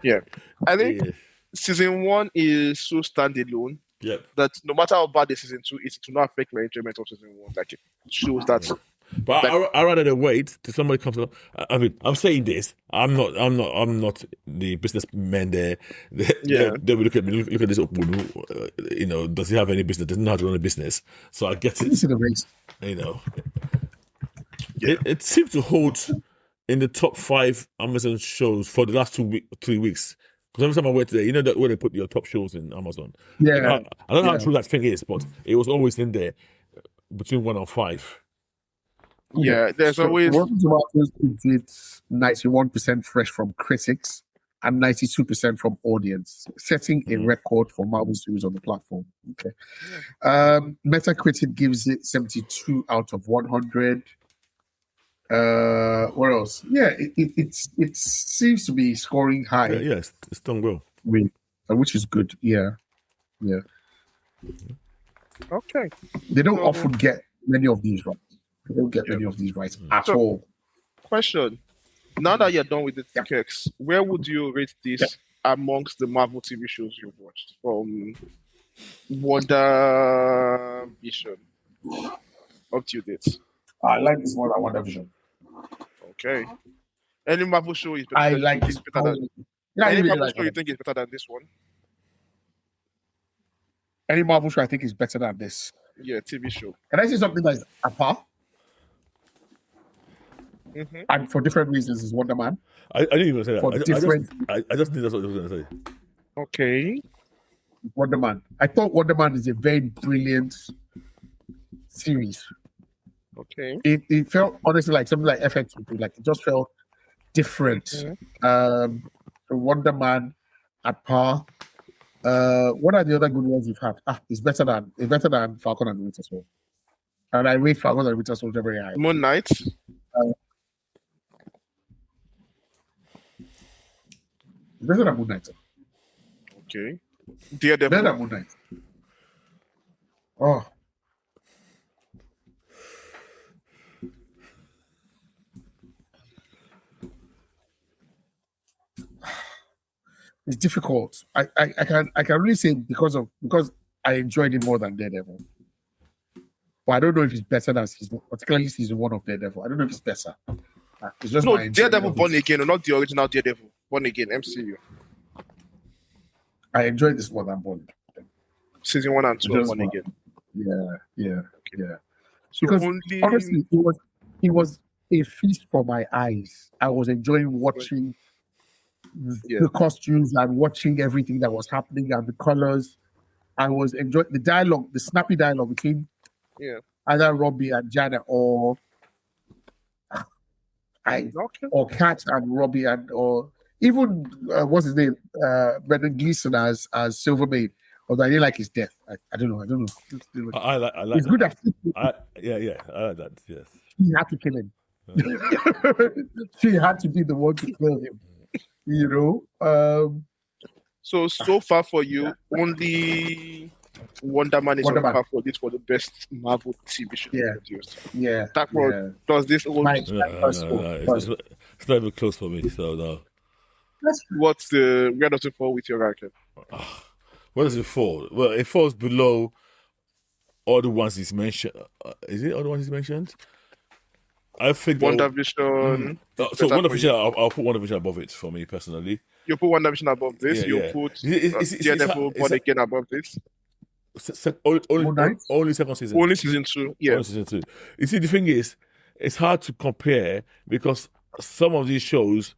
Yeah. I think Yeah. season 1 is so standalone Yep. that no matter how bad the season 2 is, it will not affect my enjoyment of season 1. Like it shows that. But I rather than wait till somebody comes along. I mean, I'm saying this. I'm not the businessman there. Yeah. They will look at me. Look at this. Does he have any business? Doesn't know how to run a business. So I get this it. is the race. Yeah. It seems to hold in the top 5 Amazon shows for the last 3 weeks. Because every time I went there, you know that where they put your top shows in Amazon. Yeah. I don't know how true that thing is, but it was always in there between 1 and 5. Yeah, there's always Rotten Tomatoes gives it 91% fresh from critics and 92% from audience, setting a record for Marvel series on the platform. Okay. Metacritic gives it 72 out of 100. What else? Yeah, it seems to be scoring high, Yeah, it's done well. which is good. Yeah. okay. They don't So- often get many of these right. They don't get many of these right at So- all. Question. Now that you're done with the Keks, where would you rate this amongst the Marvel TV shows you've watched? From Wonder Vision up to date. I like this more than WandaVision. Okay. Any Marvel show is better I than, like is this. better than Yeah, I any really Marvel like show you it. think is better than this one? Any Marvel show I think is better than this. Yeah, TV show. Can I say something that's apart? Mhm. And for different reasons is Wonder Man. I didn't even say that. For I just think that's what I was going to say. Okay. Wonder Man. I thought Wonder Man is a very brilliant series. Okay. It felt honestly like something like FX would do. Like it just felt different. Mhm. So Wonder Man at par. What are the other good ones you've had? It's better than Falcon and the Winter Soldier. And I rate Falcon and the Winter Soldier very high. Moon Knight. It's better than Moon Knight. Okay. Better Daredevil. than Moon Knight. Oh. It's difficult. I can really say because I enjoyed it more than Daredevil. But I don't know if it's better than particularly season 1 of Daredevil. I don't know if it's better. It's just No, my enjoyment Daredevil of it. Born Again, not the original Daredevil. Born Again, MCU. I enjoyed this more than Bond. Season 1 and 2 of Just Born one. Again. Yeah. So Because only honestly, it was a feast for my eyes. I was enjoying watching the costumes and watching everything that was happening and the colors. I was enjoying the dialogue, the snappy dialogue between either Robbie and Janet or Kat and Robbie or even what's his name, Brendan Gleeson as Silvermane. Although I didn't like his death. I don't know. I like It's good that I like that. Yes. he had to kill him. She had to be the one to kill him. You know. So far for you, only Wonder Man is on par for this for the best Marvel TV show produced. Yeah. That one does this old. Mike, It's not even close for me. So no. What's the where does it fall with your ranking? What does it fall? Well, it falls below all the ones he's mentioned. Is it all the ones he's mentioned? I think WandaVision. So WandaVision, I'll put WandaVision above it for me personally. You put WandaVision above this. You put Daredevil Born Again above this. Only second season. Only season 2. Yeah. Only season 2. You see, the thing is, it's hard to compare because some of these shows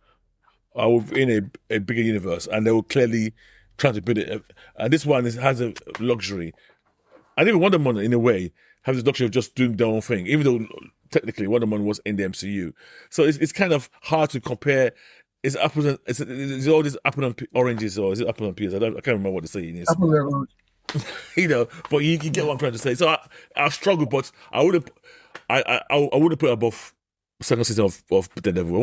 are within a bigger universe and they will clearly try to build it. And this one has a luxury. And even Wonder Woman, in a way, has the luxury of just doing their own thing, even though technically Wonder Woman was in the MCU. So it's kind of hard to compare It's apples and it's all these apple and oranges, or is it apple and pears? I can't remember what the saying is. Apple and orange. But you get what I'm trying to say. So I struggle, but I wouldn't put it above second season of The Devil.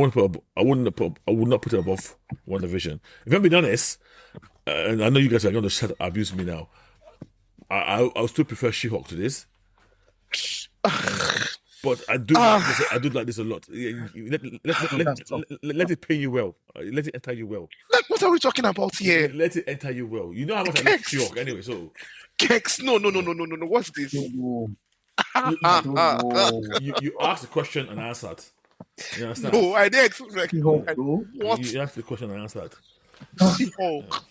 I would not put it above WandaVision. If I'm being honest, and I know you guys are going to abuse me now, I still prefer She-Hulk to this. But I do like this a lot. Let it pay you well. Let it enter you well. Like, what are we talking about here? Let it enter you well. You know how much I like She-Hulk anyway, so... Kex, no. What's this? You asked the question and answered. You understand? No, I didn't expect. What? You asked the question and answered. She-Hulk.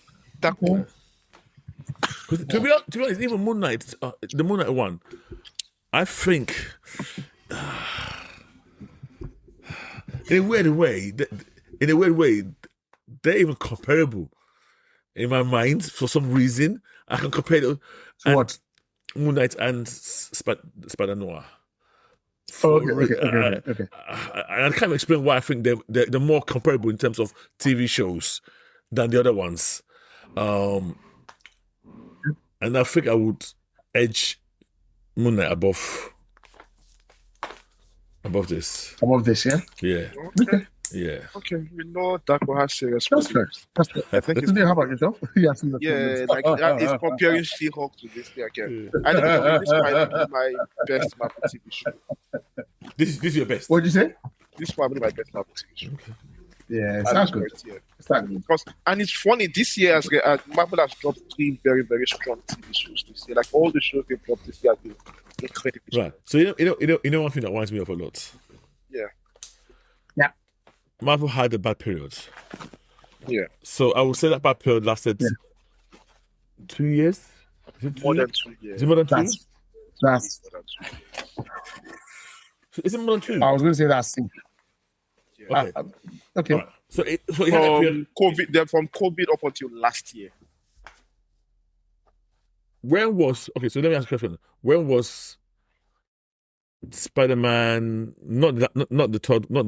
To be honest, even Moon Knight, the Moon Knight one, I think, in a weird way, they're even comparable in my mind. For some reason, I can compare it to what? Moon Knight and Spider Noir. Okay. I can't explain why I think they're more comparable in terms of TV shows than the other ones. And I think I would edge Moon Knight above this. Above this, yeah? Yeah. Okay. Yeah. Okay, we know Darko has serious That's problems. fair. I think it's, How about yourself? like that is comparing She-Hulk to this thing again. I think this might be my best Marvel TV show. This is your best. What did you say? This might be my best Marvel TV show. Okay. Yeah, sounds good. Sounds good. Because, and it's funny, this year Marvel has dropped 3 very, very strong TV shows this year. Like all the shows they've dropped this year have been incredibly strong. Right. So you know one thing that winds me up a lot. Yeah. Marvel had a bad period. Yeah. So I would say that bad period lasted 2 years. Is it More than 2 years. Is it more than 2? That's. Is it more than 2? I was going to say that's. Okay. Okay. Right. So it had a period. From COVID up until last year. So let me ask you a question. When was Spider-Man not the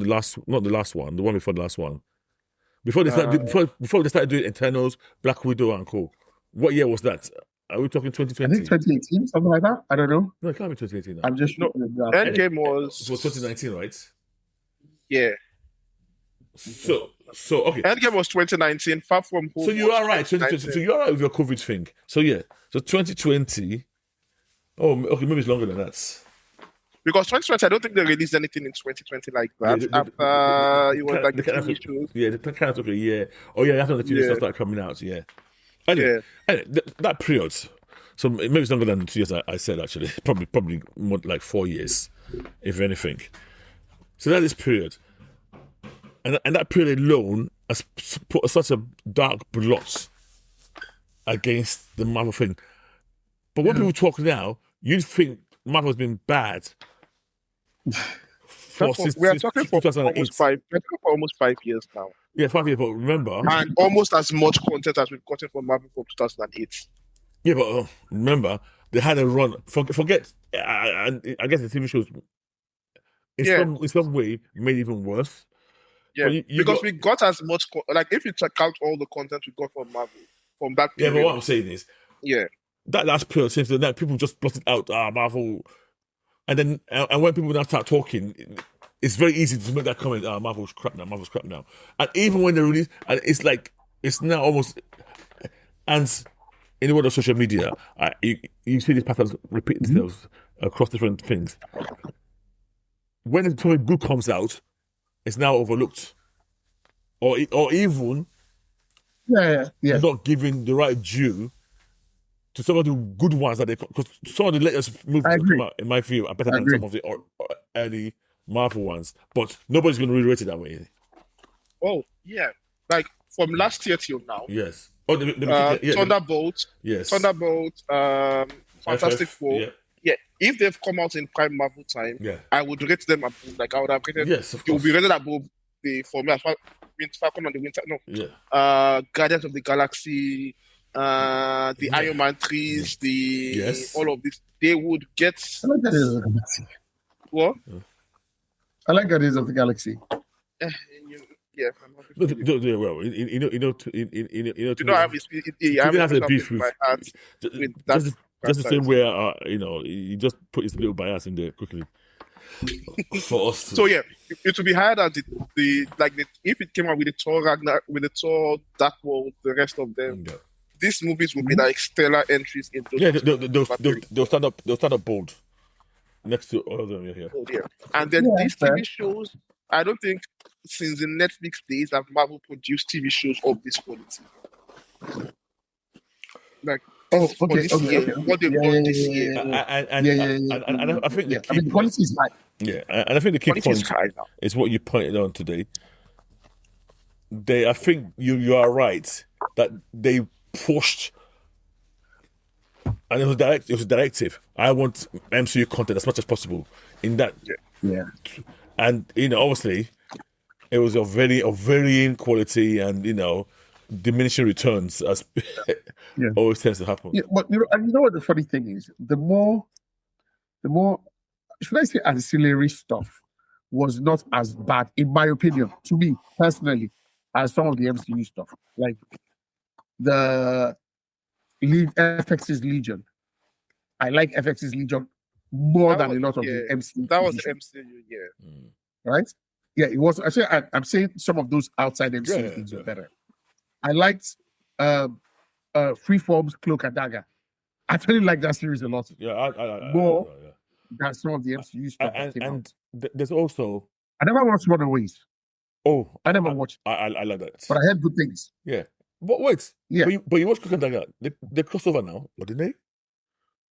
last one, the one before the last one? Before they started doing Eternals, Black Widow and co. What year was that? Are we talking 2020? I think 2018, something like that. I don't know. No, it can't be 2018 now. I'm just Endgame was 2019, right? Yeah. So okay. Endgame was 2019. Far From Home. So you are right. 2020. So you are right with your COVID thing. So yeah. So 2020. Oh, okay. Maybe it's longer than that. Because 2020, I don't think they released anything in 2020 like that. After it was like the TV shows. Yeah, the kind of took a year. Oh yeah, after the TV shows started coming out. Yeah. Anyway, that period. So maybe it's longer than 2 years. I said actually, probably more like 4 years, if anything. So that is period, and that period alone has put such a dark blot against the Marvel thing. But when people talk now, you'd think Marvel's been bad. We are talking for almost 5 years now. Yeah, 5 years. But remember, and almost as much content as we've gotten from Marvel from 2008. Yeah, but remember they had a run. Forget. I guess the TV shows in some way made it even worse. Yeah, because we got as much like if you check out all the content we got from Marvel from that period. Yeah, but what I'm saying is, that last period since that people just blotted out Marvel, and then when people now start talking, it's very easy to make that comment. Marvel's crap now. And even when they release, and it's like it's now almost, and in the world of social media, you see these patterns repeat themselves across different things. When something good comes out, it's now overlooked, or even not giving the right due to some of the good ones that because some of the latest movies that come out, in my view, are better than some of the early Marvel ones. But nobody's going to re-rate it that way. Oh yeah, like from last year till now. Yes. Thunderbolt. Yes. Thunderbolt. Fantastic Four. Yeah. If they've come out in prime Marvel time, I would rate them above. Like I would have rated. Yes, of course. It would be rated above for me. Falcon and the Winter. No. Yeah. Guardians of the Galaxy. The Iron Man 3s. All of this. They would get. I like Guardians of the Galaxy. What? I like Guardians of the Galaxy. Yeah, I'm happy No, for you. well, You know, I'm he I'm didn't a have a special place beef in with my heart with that just the same franchise. way he just put his little bias in there quickly for us to, So yeah, it would be hard as if it came out with the Thor Ragnar, with the Thor Dark World, the rest of them. yeah. These movies would be like stellar entries in those. Yeah, categories. they'll stand up bold next to all of them. Yeah, Oh, yeah. And then Yeah, these fair. TV shows, I don't think since the Netflix days have Marvel produced TV shows of this quality. Like Oh, for okay, this okay, year, okay. what they've done this year, and I think the Yeah, I key mean, the point, quality is high. yeah, and I think the key quality is point high now. is what you pointed on today. I think you are right that they pushed, and it was directive. I want MCU content as much as possible in that, Yeah. and obviously it was of varying quality and diminishing returns as Yeah. always tends to happen. Yeah, but and you know what the funny thing is? The more, should I say, ancillary stuff was not as bad, in my opinion, to me personally, as some of the MCU stuff. Like the FX's Legion. I like FX's Legion more That than a was- lot of yeah, the MCU. That was shows, MCU, yeah. right? Yeah, it was. I'm saying some of those outside MCU things were better. I liked Freeform's Cloak and Dagger. I really like that series a lot. Yeah, I More than some of the MCU stuff. and there's also I never watched Runaways. I never watched, I like that. but I heard good things. Yeah, but wait, Yeah. but you watch Cook and Dagger. They crossed over now, or didn't they?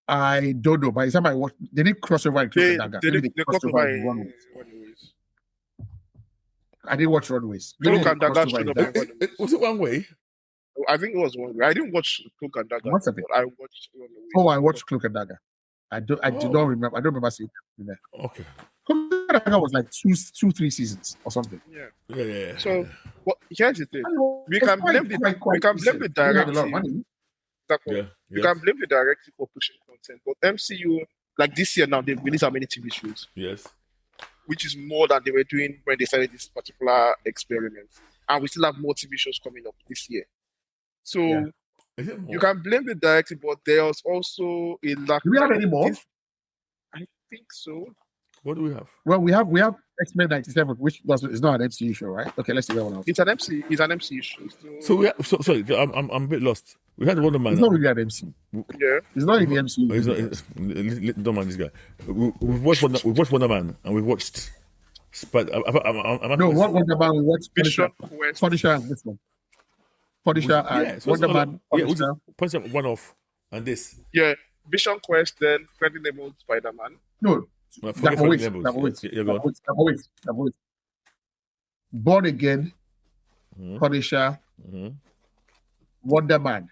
I don't know. By the time I watched, they didn't cross over in Cloak and Dagger. Maybe They crossed got over over in Runaways. Runaways. I didn't watch Runaways. Cloak Maybe they and Dagger crossed over showed in up that. in Was it one way? I think it was one way. I didn't watch Cloak and Dagger, Must have been. but I watched Runaways. Oh, I watched Cloak and Dagger. I do not remember. I don't remember seeing it in there. Okay. Cloak and Dagger was like 3 seasons or something. Yeah. So here's the thing. We It was can blame decent. the They had a lot of directive. money. You can blame the directive for pushing content, but MCU, like this year now, they've released how many TV shows, Yes. which is more than they were doing when they started this particular experiment. And we still have more TV shows coming up this year. So Yeah. Is it more? you can blame the directive, but there's also a lack. Do we have any more? I think so. What do we have? Well, we have X-Men 97, which is not an MCU show, right? Okay, let's see that one out. It's an MCU show. Sorry, I'm a bit lost. We had Wonder Man. It's not really an MCU. Yeah. It's not in the MCU. Don't mind this guy. We've watched Wonder Man and we've watched Spider. No, what Wonder Man we watched? Vision Punisher. Quest. Punisher and this one. Punisher and Wonder Man. Punisher. Punisher one off and this. Yeah. Vision Quest, then Friendly Neighborhood Spider-Man. No, Forget that wait. Yeah, go on. Born Again, Punisher, Wonder Man.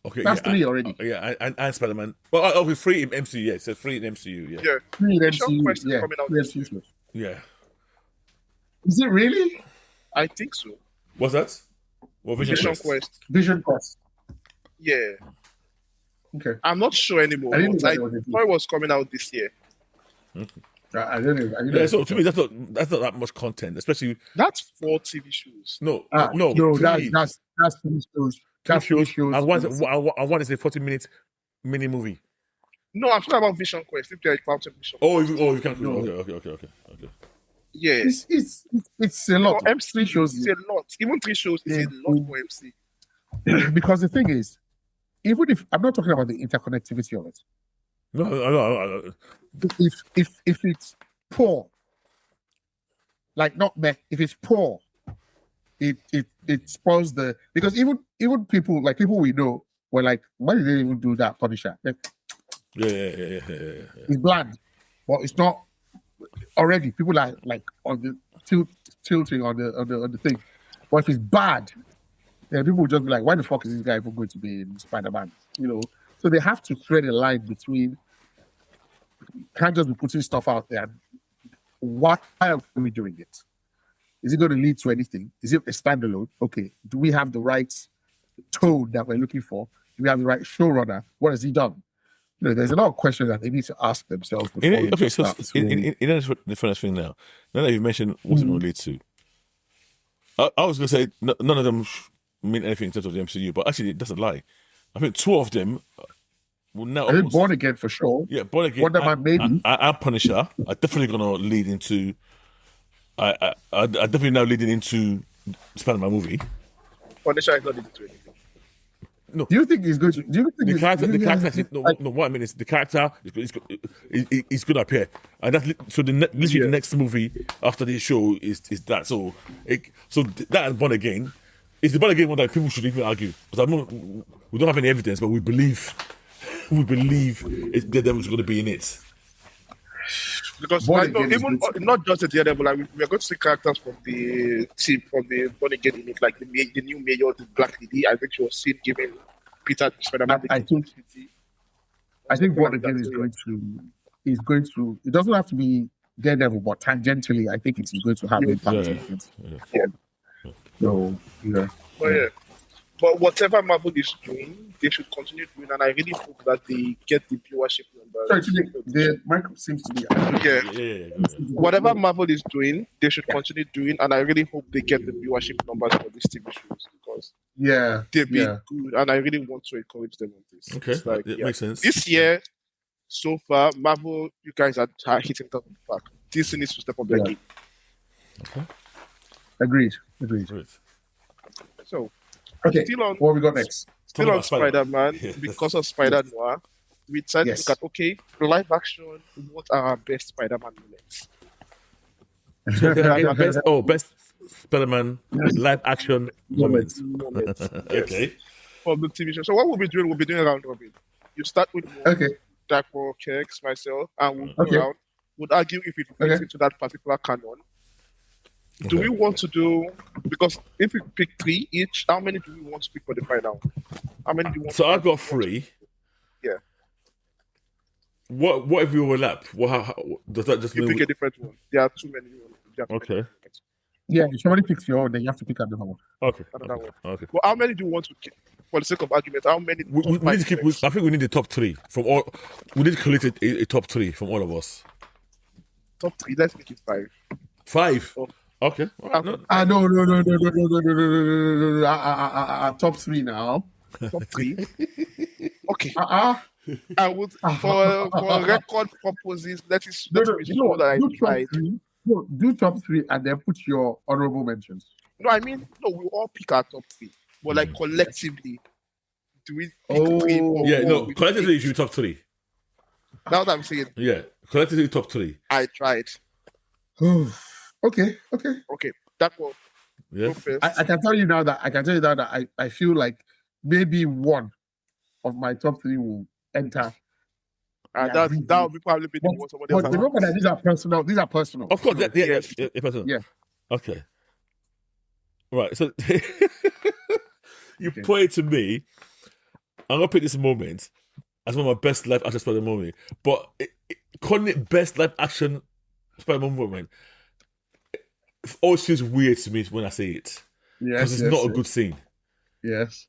Okay, That's 3 already. Yeah, and Spider Man. Well, okay, 3 in MCU. Yeah, it says 3 in MCU. Yeah. Yeah. 3 in Vision MCU. Quest is Yeah, coming out 3 this MCU shows. Yeah. Is it really? I think so. What's that? What Vision Quest. Vision Quest. Yeah. Okay. I'm not sure anymore. I didn't but know I that was a thought it was coming out this year. I don't know. Yeah, so to me, that's not that much content, especially That's 4 TV shows. no, that's 3 shows. That's 3 shows. I want is a 40-minute mini movie. No, I'm talking about Vision Quest. If they're counting Vision You can't. No. Okay. Yeah. It's a lot. For MC, 3 shows. it's a lot. Even 3 shows is a lot for MC. Because the thing is, even if I'm not talking about the interconnectivity of it, No. if it's poor, like not meh, if it's poor, it spoils because even people we know were like, why did they even do that Punisher? Like, Yeah. it's bland, but it's not already. People are like on the tilting on the thing. But if it's bad, then people will just be like, why the fuck is this guy even going to be in Spider-Man? So they have to thread a line between. Can't just be putting stuff out there. Why are we doing it? Is it going to lead to anything? Is it a standalone? Okay. Do we have the right tone that we're looking for? Do we have the right showrunner? What has he done? There's a lot of questions that they need to ask themselves. Okay, so in the first thing now that you've mentioned what it will lead to, I was gonna say none of them mean anything in terms of the MCU, but actually that's a lie. I think two of them will now. I think Born Again for sure. Yeah, Born Again. Wonder Man maybe. And Punisher are definitely gonna lead into. I definitely now leading into Spider-Man movie. Punisher is not into anything. No. Do you think he's going to? Do you think The character. No, what I mean is the character is going to appear, and that's literally the next movie after this show is that. So that and Born Again is the Born Again one that people should even argue because we don't have any evidence, but we believe they're going to be in it. Because Born like, Again even not just at the level, like we are going to see characters from the team from the Born Again unit, like the new mayor, the Black Lady. I think she was seen giving Peter Spider-Man. I think Born Again is going to. It doesn't have to be Daredevil, but tangentially, I think it's going to have impact. So yeah. But whatever Marvel is doing, they should continue doing, and I really hope that they get the viewership numbers. Sorry, the mic seems to be. Yeah. Whatever Marvel is doing, they should continue doing, and I really hope they get the viewership numbers for these TV shows because they've been good, and I really want to encourage them on this. Okay, it makes sense. This year, so far, Marvel, you guys are hitting top of the park. Disney needs to step up their game. Okay. Agreed. So. Okay, what we got next? Still on Spider-Man, because of Spider-Noir, we decided to look at, live action, what are our best Spider-Man moments? Best Spider-Man live action moments. Okay. For the TV show. So what we'll be doing a round robin. You start with Darko, Keks, myself, and we'll go around. We'll argue if it fits into that particular canon. Do we want to do, because if we pick 3 each, how many do we want to pick for the final? How many do you want So I've got 3. Yeah. What if we overlap? How does that just you mean pick a different one? There are too many. Okay. Yeah, if somebody picks your own, then you have to pick another one. Okay. Another one. Okay. Well, how many do you want to keep? For the sake of argument, how many? We need to keep. I think we need the top 3 from all. We need to collect a top 3 from all of us. Top 3. Let's make it 5. 5. Oh. Okay. No. Top 3 now. Top 3. Okay. I would for record purposes. Let it. Do top 3 and then put your honorable mentions. No, I mean we all pick our top 3, but like collectively, do we pick 3? Collectively you should be top 3. That's what I'm saying. Yeah, collectively top 3. I tried. Okay. That one. Yeah. I can tell you now that I feel like maybe one of my top 3 will enter. That would probably be the one somebody else. But remember that these are personal. Of course, personal. Yeah. Okay. Right. So you point to me. I'm gonna pick this moment as one of my best live action Spider-Man moment. But calling it best live action Spider-Man moment always feels weird to me when I say it. Because it's not a good scene. Yes.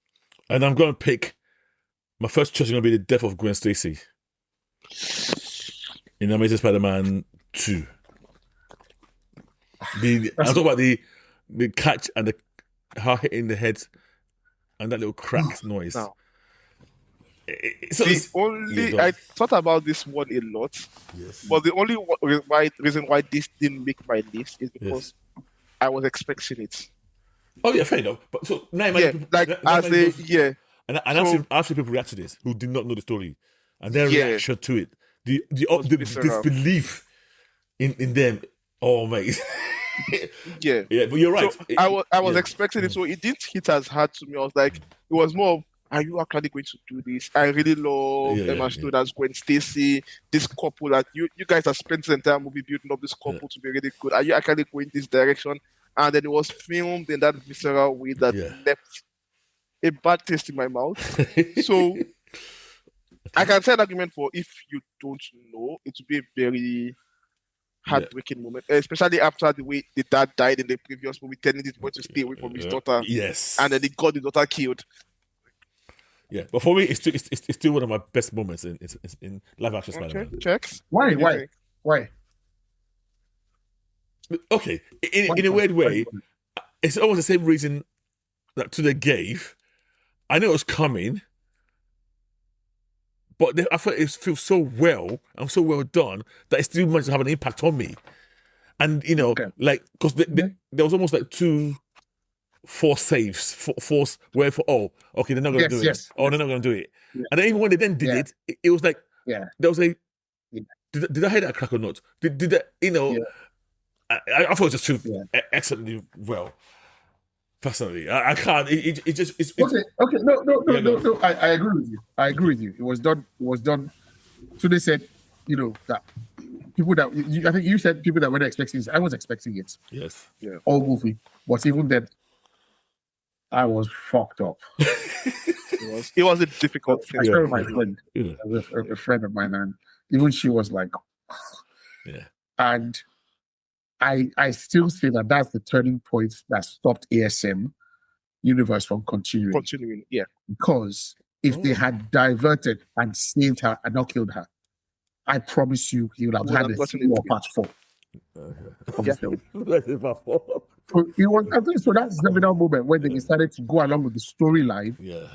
And I'm going to pick, my first choice is going to be the death of Gwen Stacy in Amazing Spider-Man 2. I'm talking about the catch and her hitting the head and that little crack noise. No. I thought about this one a lot, but the only reason why this didn't make my list is because I was expecting it. Oh yeah, fair enough. But so now and I've seen people react to this who did not know the story and their reaction to it, the disbelief in them. Oh mate, yeah. But you're right. So I was expecting it, so it didn't hit as hard to me. I was like, it was more of, are you actually going to do this? I really love Emma Stone as Gwen Stacy. This couple that you guys have spent the entire movie building up this couple to be really good. Are you actually going this direction? And then it was filmed in that visceral way that left a bad taste in my mouth. So I can say an argument for if you don't know, it would be a very heartbreaking moment, especially after the way the dad died in the previous movie, telling his boy to stay away from his daughter. Yes. And then he got the daughter killed. Yeah, but for me, it's still one of my best moments in live action Spider-Man. Okay, checks. Why? Okay, in a weird way, it's almost the same reason that they gave. I knew it was coming, but I thought it feels so well and so well done that it still managed to have an impact on me. And you know, like because there was almost like 2 forced saves, force where for okay, they're not going to do it. Oh, they're not going to do it. Yeah. And then even when they then did it was like there was a. Yeah. Did I hear that crack or not? Did that? You know, I thought it was just too excellently well. Personally, I can't. It just it's okay. No. I agree with you. I agree with you. It was done. So they said, you know, that people that I think you said people that weren't expecting it. I was expecting it. Yes. Yeah. All movie, but even then, I was fucked up. It was a difficult thing. I saw my friend, a friend of mine, and even she was like, and I still say that that's the turning point that stopped ASM universe from continuing. Yeah. Because if they had diverted and saved her and not killed her, I promise you, he would have had a part 4. So it was, I think, so that seminal moment when they decided to go along with the storyline. Yeah,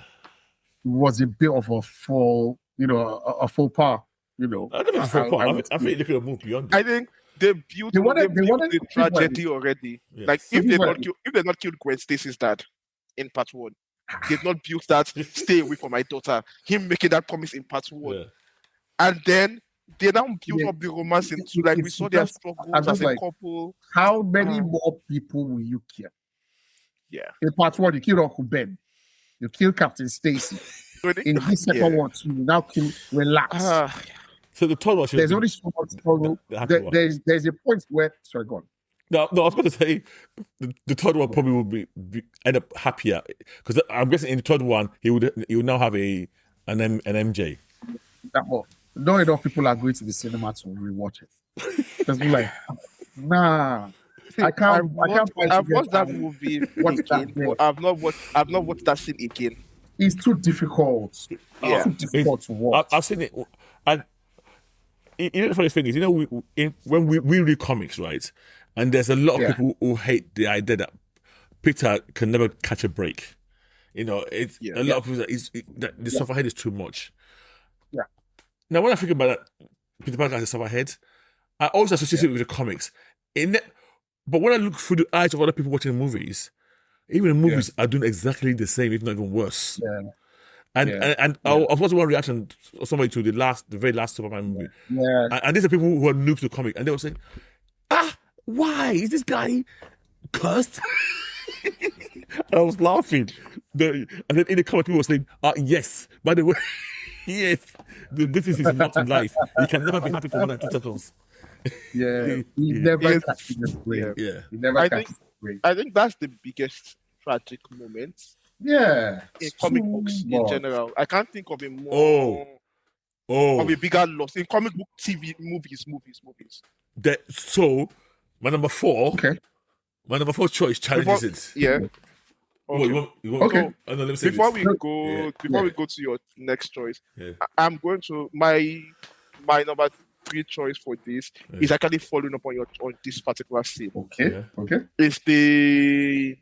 was a bit of a full, a faux pas. I don't think it's faux pas. I think they could have moved beyond. I think they built the tragedy already. Yeah. Like if they not killed Gwen Stacy's dad in part 1, they've not built that. Stay away from my daughter. Him making that promise in part 1, and then they now built up the romance into like we saw their struggles as a couple. How many more people will you kill? Yeah. In part 1, you killed Uncle Ben. You kill Captain Stacy. In this second one, you now kill Relax. So the third one, there's only so much struggle. There's a point where go on. No, I was going to say the third one probably would be end up happier because I'm guessing in the third one he would now have an MJ. Not enough people are going to the cinema to rewatch it. Just be like, nah. I can't. I've watched that movie again, but I've not watched that scene again. It's too difficult. Yeah, it's too difficult to watch. I've seen it, and the funny thing is, when we read comics, right? And there's a lot of people who hate the idea that Peter can never catch a break. A lot of people that the sufferhead is too much. Yeah. Now, when I think about that, Peter Parker as a sufferhead, I always associate it with the comics. But when I look through the eyes of other people watching the movies, even the movies are doing exactly the same, if not even worse. Yeah. And I was watching one reaction of somebody to the very last Superman movie. Yeah. And these are people who are new to the comic, and they were saying, why is this guy cursed? I was laughing. And then in the comment, people were saying, yes, by the way, yes, this is not in life. You can never be happy for more than 2 seconds. Yeah, he never catches the break. Yeah, he never catches the break. I think that's the biggest tragic moment. Yeah, in comic books in general, I can't think of a more of a bigger loss in comic book, TV, movies. So, my number 4. Okay. My number 4 choice challenges it. Yeah. Okay. Okay. Before we go to your next choice, I'm going to my number 3 choice for this is actually following up on this particular scene. Okay. It's the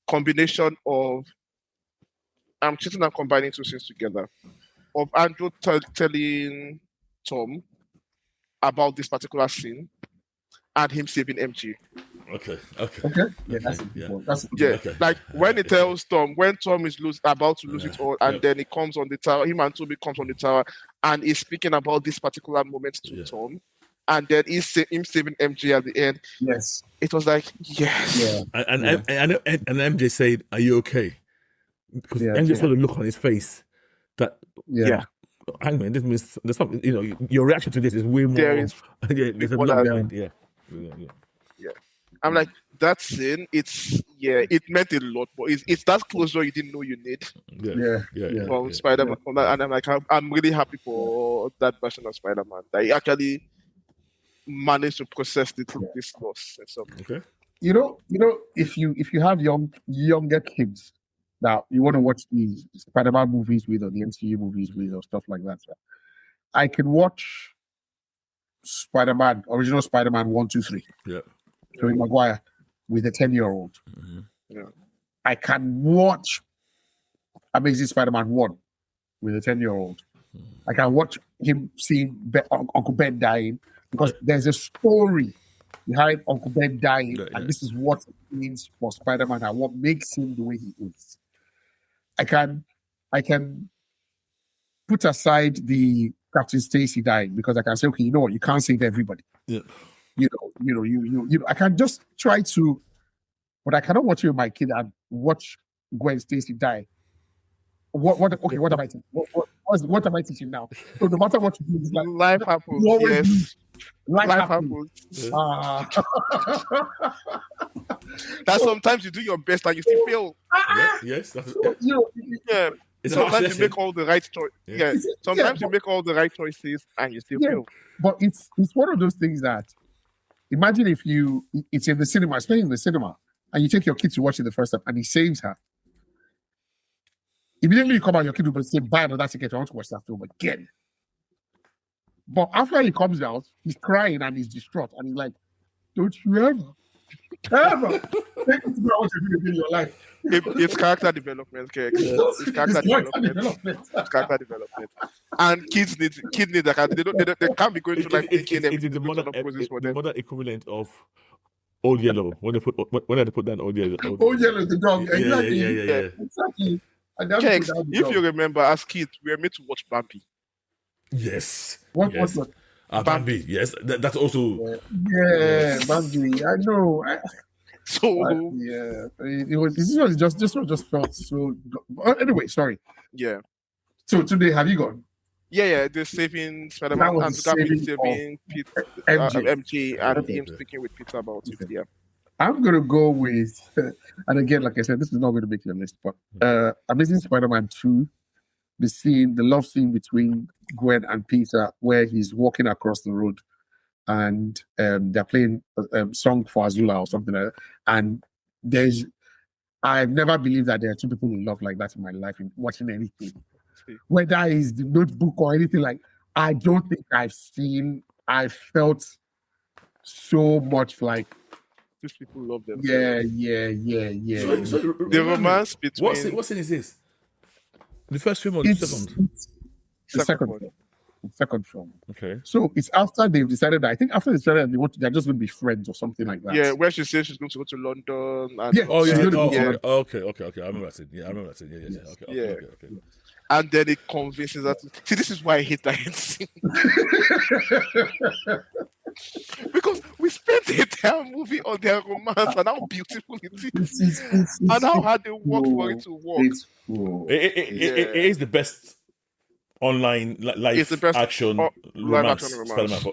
combination of I'm cheating and combining 2 scenes together of Andrew telling Tom about this particular scene and him saving MG. Okay. Yeah, that's okay. Like when he tells Tom, when Tom is about to lose it all, and then he comes on the tower, him and Toby comes on the tower, and he's speaking about this particular moment to Tom, and then him saving MJ at the end. Yes, it was like yes. Yeah. And MJ said, "Are you okay?" Because MJ saw the look on his face that hang on, this means there's something. Your reaction to this is way more. There's a lot behind. Yeah. I'm like, that scene, it meant a lot, but it's that closure you didn't know you need. From Spider-Man. And I'm like, I'm really happy for that version of Spider-Man that he actually managed to process this loss. And so, okay. If you have younger kids that you want to watch these Spider-Man movies with or the MCU movies with or stuff like that, I can watch original Spider-Man 1, 2, 3. Yeah. Tobey Maguire. with a 10-year-old. Yeah. I can watch Amazing Spider-Man 1 with a 10-year-old. I can watch him seeing Uncle Ben dying because there's a story behind Uncle Ben dying, and this is what it means for Spider-Man and what makes him the way he is. I can put aside the Captain Stacy dying because I can say, okay, you know what, you can't save everybody. Yeah. You know, I can just try to, but I cannot watch you with my kid and watch Gwen Stacy die. What am I teaching? What am I teaching now? So no matter what you do, it's like Life happens. Yes. life happens. happens. That sometimes you do your best and you still fail. Yes. Yeah. It's sometimes you make all the right choices. Yeah. Sometimes you make all the right choices and you still fail. But it's one of those things that imagine if it's in the cinema, especially in the cinema, and you take your kid to watch it the first time and he saves her. Immediately you come out, your kid will say, buy another ticket, I want to watch that film again. But after he comes out, he's crying and he's distraught. And he's like, don't you ever take it to what you do in your life. It's character development, Keke. It's character development. It's character development. And kids need that. They can't be going to like making them. It is the modern equivalent of Old Yellow when they put that Old Yellow. Old Yellow is the dog. Yeah. Exactly. Keke, if you remember, as kids, we were made to watch Bambi. Yes. What? Bambi. Yes, that's also. Yeah, Bambi. I know. It was. This one just felt so. Anyway, sorry. Yeah. So today, have you gone? Yeah. They're saving Spider-Man and saving MJ and him speaking with Peter about it. Yeah. I'm gonna go with, and again, like I said, this is not going to make your list, but Amazing Spider-Man 2, the love scene between Gwen and Peter, where he's walking across the road, and they're playing a song for Azula or something like that. And I've never believed that there are two people in love like that in my life in watching anything, whether it's the Notebook or anything like. I don't think I felt so much like. These people love them. Yeah. So, the romance between. What scene is this? The first film or the second? The second film. Okay. So it's after they've decided that, I think after they decided they're just going to be friends or something like that. Yeah, where she says she's going to go to London. And Okay. I remember that scene. Yeah. Okay. And then it convinces us. See, this is why I hate that scene. Because we spent the entire movie on their romance and how beautiful it is. And how hard they work for it to work. It is the best online live action romance.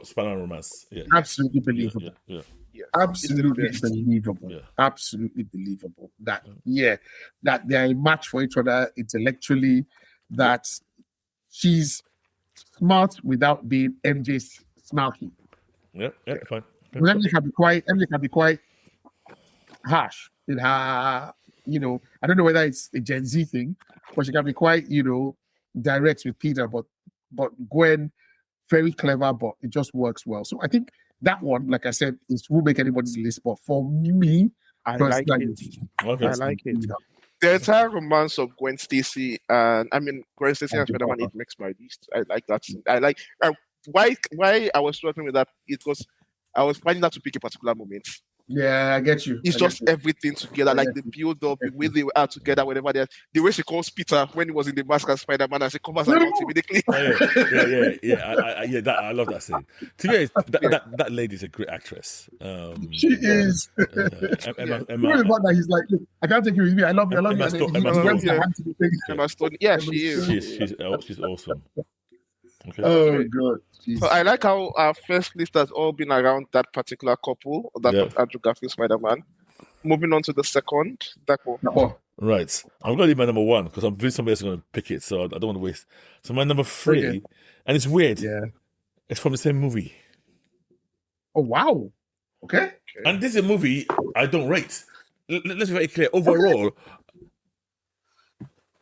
Spider-Man romance. Yeah. Absolutely believable. Yeah. Absolutely believable. Yeah. Absolutely believable. That they are a match for each other intellectually, that she's smart without being MJ snarky. Yeah, fine. MJ can be quite harsh in her, I don't know whether it's a Gen Z thing, but she can be quite, direct with Peter, but Gwen, very clever, but it just works well. So I think that one, like I said, will make anybody's list, but for me, I like it. Okay. I like it. The entire romance of Gwen Stacy and Gwen Stacy and Spider-Man, it makes my list. I like that. I like why I was struggling with that. It was I was finding that to pick a particular moment. Yeah, I get you. It's just everything together, like the build up, the way they are together, whenever the way she calls Peter when he was in the mask as Spider-Man, and she covers her mouth immediately. I love that scene. To me, that lady is a great actress. She is. Emma, he's like, I can't take you with me. I love you. Emma Stone. Yeah, she is. She's awesome. Okay. Oh god. So I like how our first list has all been around that particular couple, Andrew Garfield Spider-Man. Moving on to the second, Right. I'm gonna leave my number one because I'm feeling somebody else is gonna pick it, so I don't want to waste. So my number three, and it's weird. Yeah. It's from the same movie. Oh wow. Okay. And this is a movie I don't rate. Let's be very clear. Overall,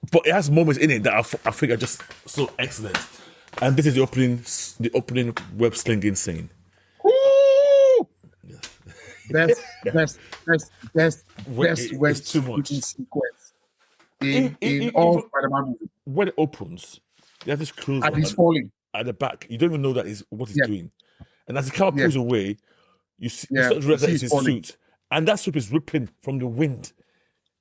but it has moments in it that I think are just so excellent. And this is the opening web slinging scene. Ooh! best It's web too much. shooting sequence It- in it- all it- Spider-Man movies. When it opens, they have this close And he's falling. at the back. You don't even know that is what he's Yeah. doing. And as the camera Yeah. pulls away, you see, you Yeah. start to realize You that see it's he's his falling. suit. And that suit is ripping from the wind.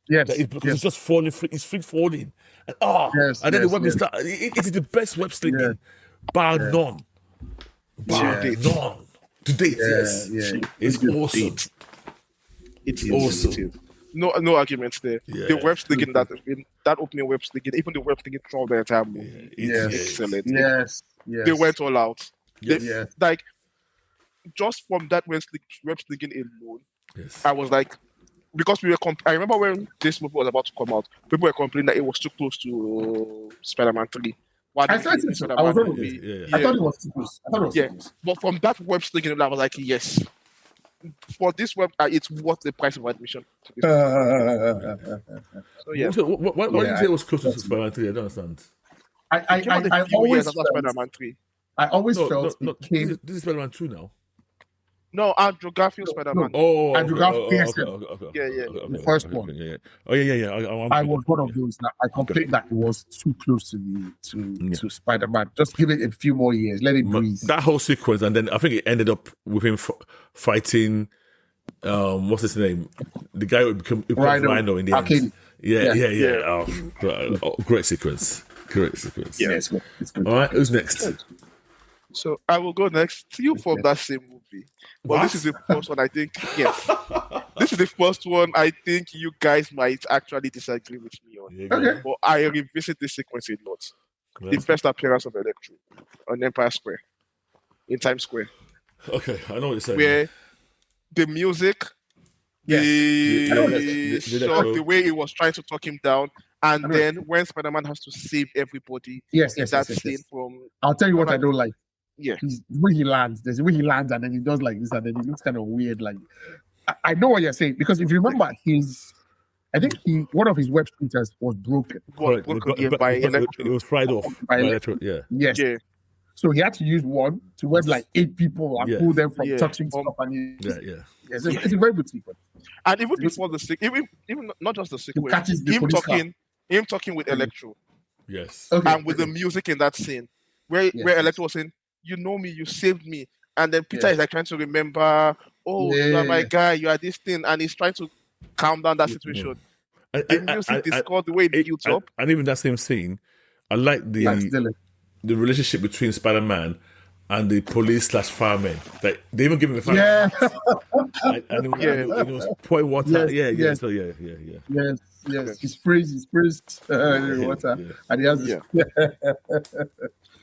Yes. That is because yes. it's just falling, it's free falling. And Yes, and then the yes, web yes. start. It is the best web slinging, Yeah. bar none. Bar Yeah. none. To date, yes. Yeah. It's awesome. It is. Awesome. It is. No arguments there. Yeah. The web slinging in that opening web slinging, even the web slinging throughout the entire movie, Yeah. is excellent. Yes. They went all out. Yes. Yes. Like just from that web slinging alone, Yes. I was like, because we were. I remember when this movie was about to come out, people were complaining that it was too close to Spider-Man 3. Why I didn't thought it be it- Spider-Man I was movie? wrong. Yeah. I thought it was too close. Yeah. But from that web slinging, I was like, yes. For this web, it's worth the price of admission. So yeah. So, why did you Yeah, say it was close to Spider-Man 3? I don't understand. It came out a few years after Spider-Man 3. I always No, felt no, it came. this is Spider-Man 2 now. No, Andrew Garfield Spider-Man. Oh, Andrew Garfield, okay. Yeah. The first one. Yeah. Oh, yeah. I was one of those that I complained that it was too close to Spider-Man. Just give it a few more years. Let it breathe. That whole sequence, and then I think it ended up with him fighting. What's his name? The guy who became Rhino in the Arcade. end. Yeah. Great sequence. Yeah. Yes, it's good. All right, who's next? So I will go next. Still from that same movie. But What? this is the first one I think, yes. This is the first one I think you guys might actually disagree with me on. Yeah, Okay. But I revisit this sequence a lot. The first appearance of Electro on Empire Square, in Times Square, Okay, I know what you're saying. where the music, the Electro. the way he was trying to talk him down, and then when Spider-Man has to save everybody, Yes. that scene from I'll tell you what I don't like. yeah. The way he lands. There's the way he lands, and then he does like this, and then he looks kind of weird. Like I know what you're saying, because if you remember, I think one of his web shooters was broken. Correct. By It Electro. was fried off By by Electro. Electro. Yeah. Yes. Yeah. So he had to use one to web like 8 people and Yeah. pull them from Yeah. touching stuff. And Yeah. it's a very good sequence. And even before the sequence, even not just the sequence, catches the him police talking with Electro, Yes. Okay. and with the music in that scene, where Electro was saying, "You know me, you saved me," and then Peter Yeah. is like trying to remember, "Oh, you are my Yeah. guy, you are this thing," and he's trying to calm down that situation. The music, the score, the way it builds up. And even that same scene, I like the relationship between Spider-Man and the police/firemen. Like they even give him a fire. Yeah. And it was pouring water. Yes, Yeah. yes. So yeah. Yes. He sprays water, Yeah. and he has this.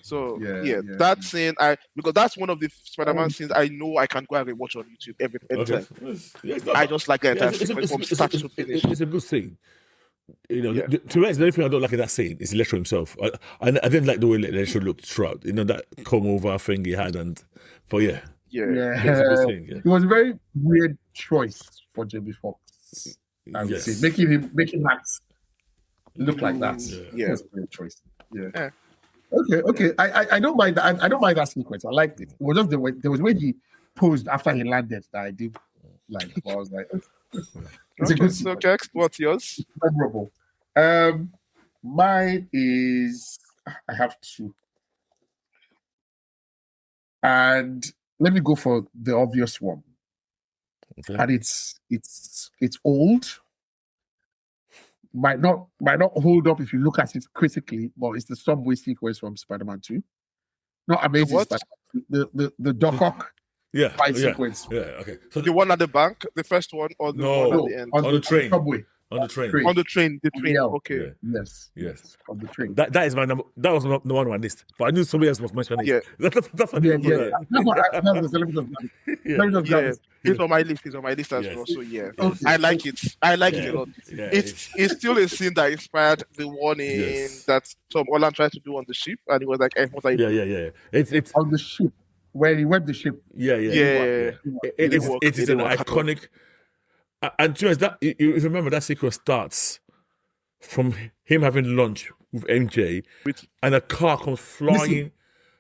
So Yeah. that scene, because that's one of the Spider-Man scenes I know I can go and watch on YouTube every Okay. time. Yeah, I just like that entire it's a- sequence from it's- start it's- to finish. It's a good scene. You know, Yeah. to me, the only thing I don't like in that scene is Electro himself. I didn't like the way Electro looked throughout. You know, that comb over thing he had, but yeah, Yeah. it's a good thing. Yeah. It was a very weird choice for Jamie Foxx. I would Yes. say making him look like that. Yeah. It was a great choice. Yeah. Yeah. Okay. I don't mind that. I don't mind that sequence. I liked it. It was just the way he posed after he landed that I did like. I was like, it's a good So, sequence. Kex, what's yours? Memorable. Mine is I have two, and let me go for the obvious one. Okay. And it's old. Might not hold up if you look at it critically, but it's the subway sequence from Spider-Man 2. Not Amazing What? Spider-Man. The Doc Ock Yeah. fight Yeah. sequence. Yeah. Okay. So The one at the bank, the first one, or the No. one at the end? On the train. subway. on the train. Train. On the train, Yeah. Okay. Yeah. Yes, on the train. That is my number. That was not the one on my list, but I knew somebody else was mentioning it. Yeah. That's what Yeah. I did. That's what I let me just grab Yeah, this. it's on my list. It's on my list as Yes. well. So yeah, Okay. I like it. I like it a lot. Yeah, It's still a scene that inspired the one in Yes. that Tom Holland tried to do on the ship, and he was like, "What are you doing?" yeah. It's On the ship, where he went the ship. yeah. Yeah. It is work. it is It an work. iconic. And to be honest, that you remember that sequence starts from him having lunch with MJ, With- and a car comes flying.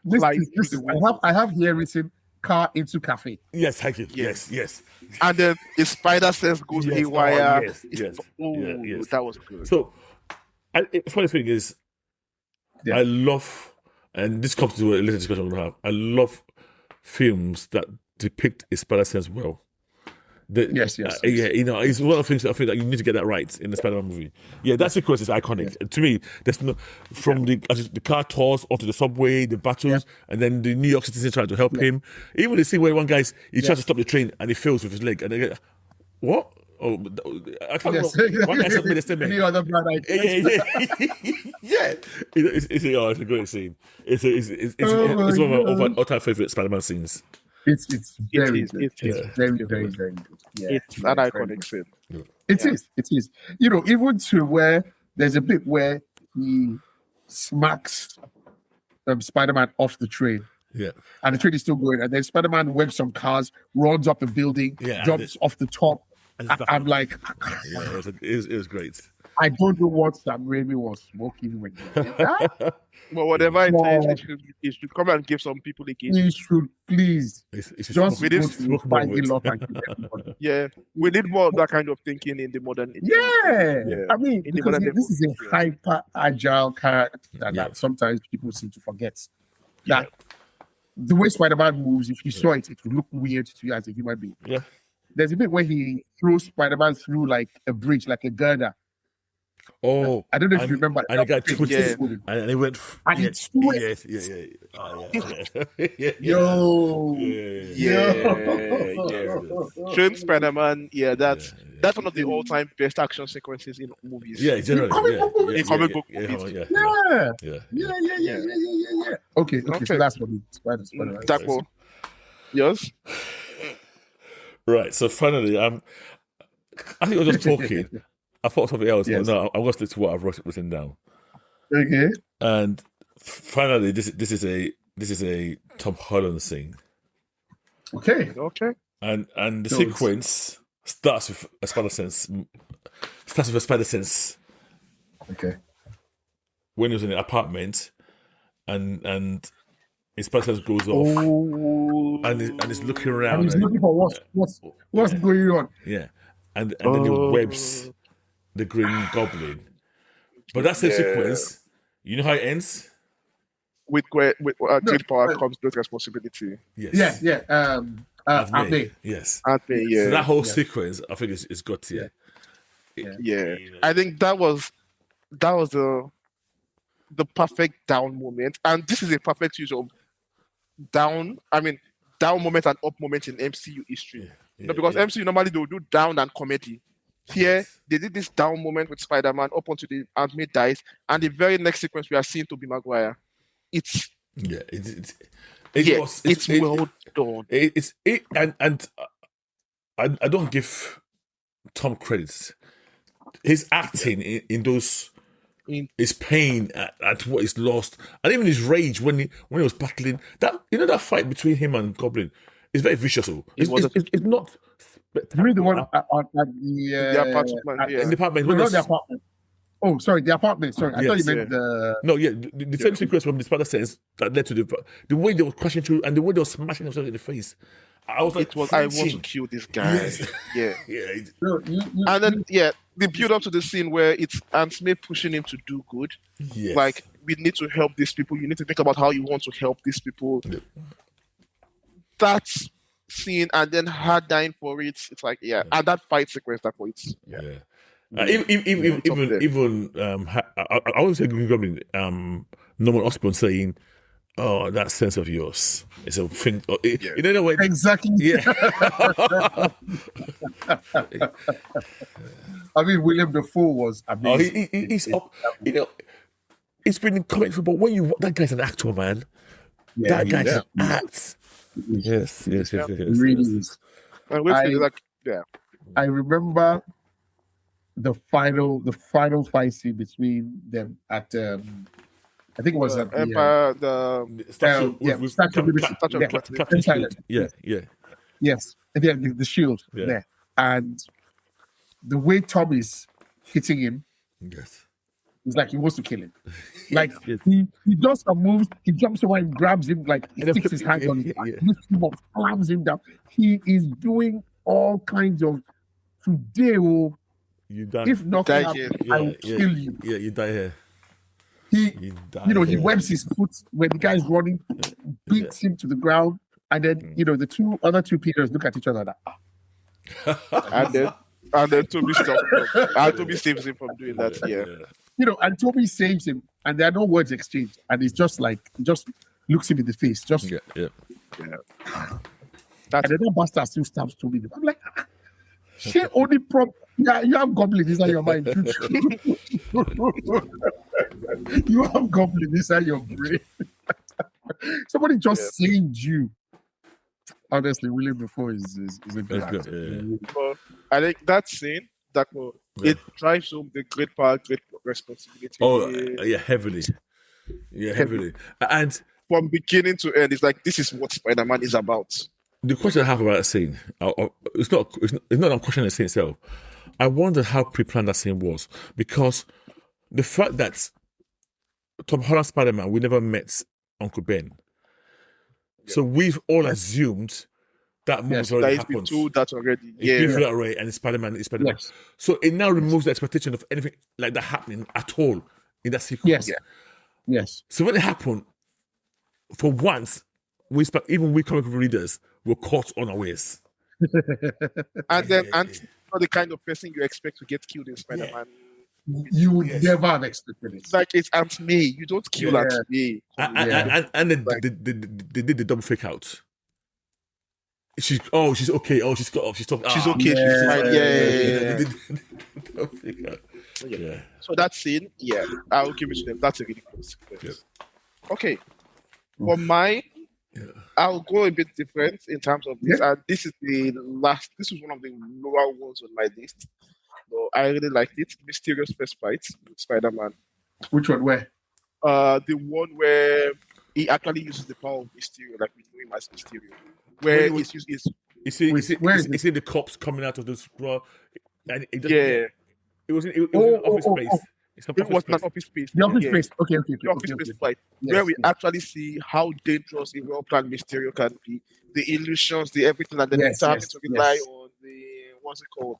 This Flying is through the I have here written car into cafe. Yes, thank you. Yes. And then the spider sense goes Yes, haywire. yes, It's- yes, yes. That was good. So, the funny thing is, Yeah. I love, and this comes to a later discussion we're going to have, I love films that depict a spider sense well. Yes. Yeah, it's one of the things that I feel like you need to get that right in the Spider-Man movie. Yeah, that sequence is iconic. To me, there's no from the car tours onto the subway, the battles, and then the New York citizen trying to help him. Even the scene where one guy's he tries to stop the train and he fails with his leg, and they get what? Oh, I can't remember. One guy made a statement. Any other brand idea? Yeah. It's a great scene. It's one of my all-time favorite Spider-Man scenes. It's very good. It is. It's very good. Yeah, It's an iconic scene. It is. Even to where there's a bit where he smacks Spider-Man off the train. Yeah. And the train is still going. And then Spider-Man webs some cars, runs up a building, jumps off the top. I'm like, yeah, it was great. I don't know what Sam Raimi was smoking when he did that. Well, whatever it is, it should come and give some people a gift. He should please It's just smoke- go to smoke find bomb a lot with. and give everybody. Yeah, we need more of that kind of thinking in the modern. Yeah. I mean, In the because modern this is day. a hyper agile character that Yeah. sometimes people seem to forget. That the way Spider-Man moves, if you saw it, it would look weird to you as a human being. Yeah. There's a bit where he throws Spider-Man through like a bridge, like a girder. Oh, I don't know if you remember. and the guy twisted, Yeah. and he went. And he threw it. Yeah. Yo. Yeah. Showing Spider-Man, that's one of the all-time best action sequences in movies. Yeah, generally. In comic book movies. Yeah. Okay, so that's what it is. Spider-Man. That one. Yes. Right. So finally, I think I was just talking. I thought something else, Yes. but no, I'm going to stick to what I've written down. Okay. And finally, this is a Tom Holland scene, Okay. and the So sequence starts with a spider sense. Okay. When he was in the apartment, and his spider sense goes off, Oh. and he's looking around. And he's looking for what's going on. Yeah, and then he webs the Green Goblin. But that same sequence, you know how it ends? With great power comes great responsibility. Yes. Yeah. Aunt May. May. Yes. Aunt May, So that whole sequence, I think, is got here. Yeah. I think that was the perfect down moment, and this is a perfect use of down moment and up moment in MCU history. Because MCU normally they'll do down and comedy. Here they did this down moment with Spider-Man up until the Aunt May dies, and the very next sequence we are seeing Tobey Maguire. It's well done. I don't give Tom credit. His acting in those, his pain at what he's lost, and even his rage when he was battling that. That fight between him and Goblin is very vicious. It's not. You mean the one at The apartment, in the apartment. No, when not there's- the apartment. Oh, sorry, the apartment. Sorry, I thought you meant the. No, the same sequence from the spider sense that led to the way they were crashing through and the way they were smashing themselves in the face. I was like, I want to kill this guy. Yes. Yeah. No, And then the build up to the scene where it's Aunt May pushing him to do good. Yes. Like, we need to help these people. You need to think about how you want to help these people. Yeah. That scene and then her dying for it. It's like, and that fight sequence, that for it. Yeah. Even I would say Green Goblin, Norman Osborn saying, "Oh, that sense of yours is a thing." In any way, exactly. yeah. I mean, William Dafoe was amazing. He's up. It's been in comic football. That guy's an actor, man. Yeah, That guy just acts. Yes. Really is. And we're like, I remember the final fight scene between them at I think it was at Empire, Statue Statue of Liberty. Captain Yeah. Shield. Yeah. Yes, and then the shield there, and the way Tom is hitting him, Yes. It's like he wants to kill him. Like he does some moves, he jumps over and grabs him, like he sticks his hands on his back, lifts him up, slams him down. He is doing all kinds of today. Oh, You die. if nothing Die happens, here. I will kill you. Yeah, you die here. He You die. he webs his foot when the guy's running, beats him to the ground, and then the other two Peters look at each other like, and then Toby stops him. And Toby saves him from doing that. Yeah. And Toby saves him, and there are no words exchanged, and it's just like he just looks him in the face, just Yeah. and then that bastard still stabs Toby. I'm like, she only you have goblin inside your mind. You have goblin inside your brain. Somebody just saying you. Honestly, William Dafoe is a good actor. But I think that scene, it drives home the great power, great responsibility. Oh, yeah, heavily. Yeah, heavily. And from beginning to end, it's like this is what Spider-Man is about. the question I have about that scene, it's not I'm questioning the scene itself. I wonder how pre-planned that scene was, because the fact that Tom Holland Spider-Man, we never met Uncle Ben, so we've all assumed that movie already That happened. it's been told that already. It's been through that already, and it's Spider-Man. Yes. So it now removes the expectation of anything like that happening at all in that sequence. Yes. So when it happened, for once, even we comic book readers were caught unawares. And then not the kind of person you expect to get killed in Spider-Man. You would never have expected it. Like it's Aunt May. You don't kill Aunt May. And they did the double fake out. She's okay. Oh, she's talking. She's okay. She's fine. Yeah. So that scene, I'll give it to them. That's a really cool sequence. Okay. For mine, I'll go a bit different in terms of this. And this is this is one of the lower ones on my list. So I really liked it. Mysterio's first fight with Spider-Man. Which one? Where? The one where he actually uses the power of Mysterio, like we know him as Mysterio. Where he's used You see the cops coming out of the scroll, and it was in office space. It was not office space. The office space. Okay. The office space fight, where we actually see how dangerous a well-planned Mysterio can be, the illusions, the everything, and then it's having to rely on the what's it called,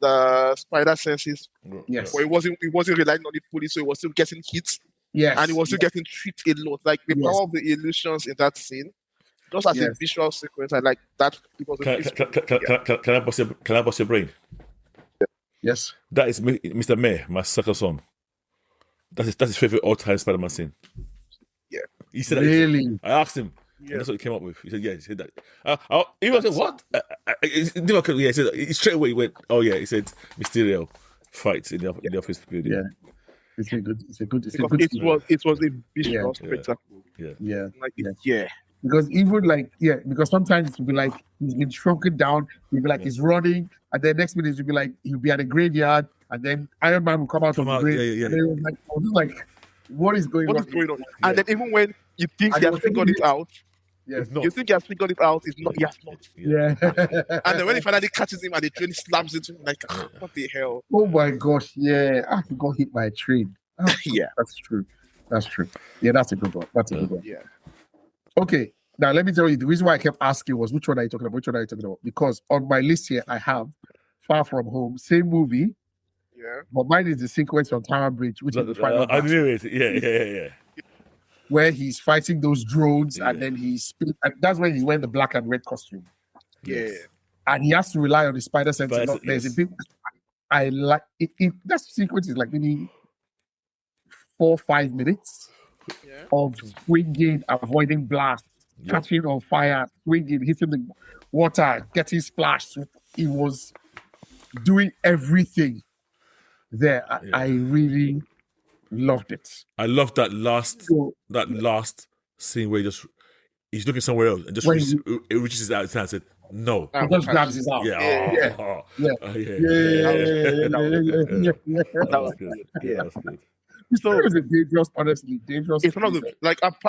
the spider senses. Yes. But it wasn't relying on it fully, so it was still getting hit. Yes. And it was still getting treated a lot. Like the power of the illusions in that scene, just as a visual sequence, I like that. It was Can I bust your brain? Yes. That is Mr. May, my second son. That's his favorite all-time Spider-Man scene. Yeah. He said that. Really? I asked him. And that's what he came up with. He said, he said that. He was like, what? He said, straight away he went, oh yeah, he said Mysterio fights in the office building. Yeah. It's a good it was a visual spectacle. Yeah. Yeah. Because even because sometimes it will be like he's been shrunken down, he'll be like he's running, and then next minute he'll be like he'll be at a graveyard, and then Iron Man will come out of the grave. Yeah. And then I was like, what is going on? And then even when you think he has figured it out, not. You think he has figured it out, it's not. He has not. Yeah. And then when he finally catches him and the train slams into him, like, what the hell? Oh my gosh, I got hit by a train. Yeah, that's true. Yeah, that's a good one. Yeah. Okay, now let me tell you the reason why I kept asking was which one are you talking about? Because on my list here I have Far From Home, same movie. Yeah. But mine is the sequence on Tower Bridge, which is the final I knew it. Yeah. Where he's fighting those drones and then and that's when he's wearing the black and red costume. Yeah. And he has to rely on the spider sense. There's a big I like it. That sequence is like maybe 4 or 5 minutes of swinging, avoiding blasts, catching on fire, swinging, hitting the water, getting splashed. He was doing everything there. I really loved it. I loved that last scene where he's looking somewhere else and just reaches his out his hand and said, no. He just grabs his arm. That was good. That's good. So it was a dangerous. It's one of the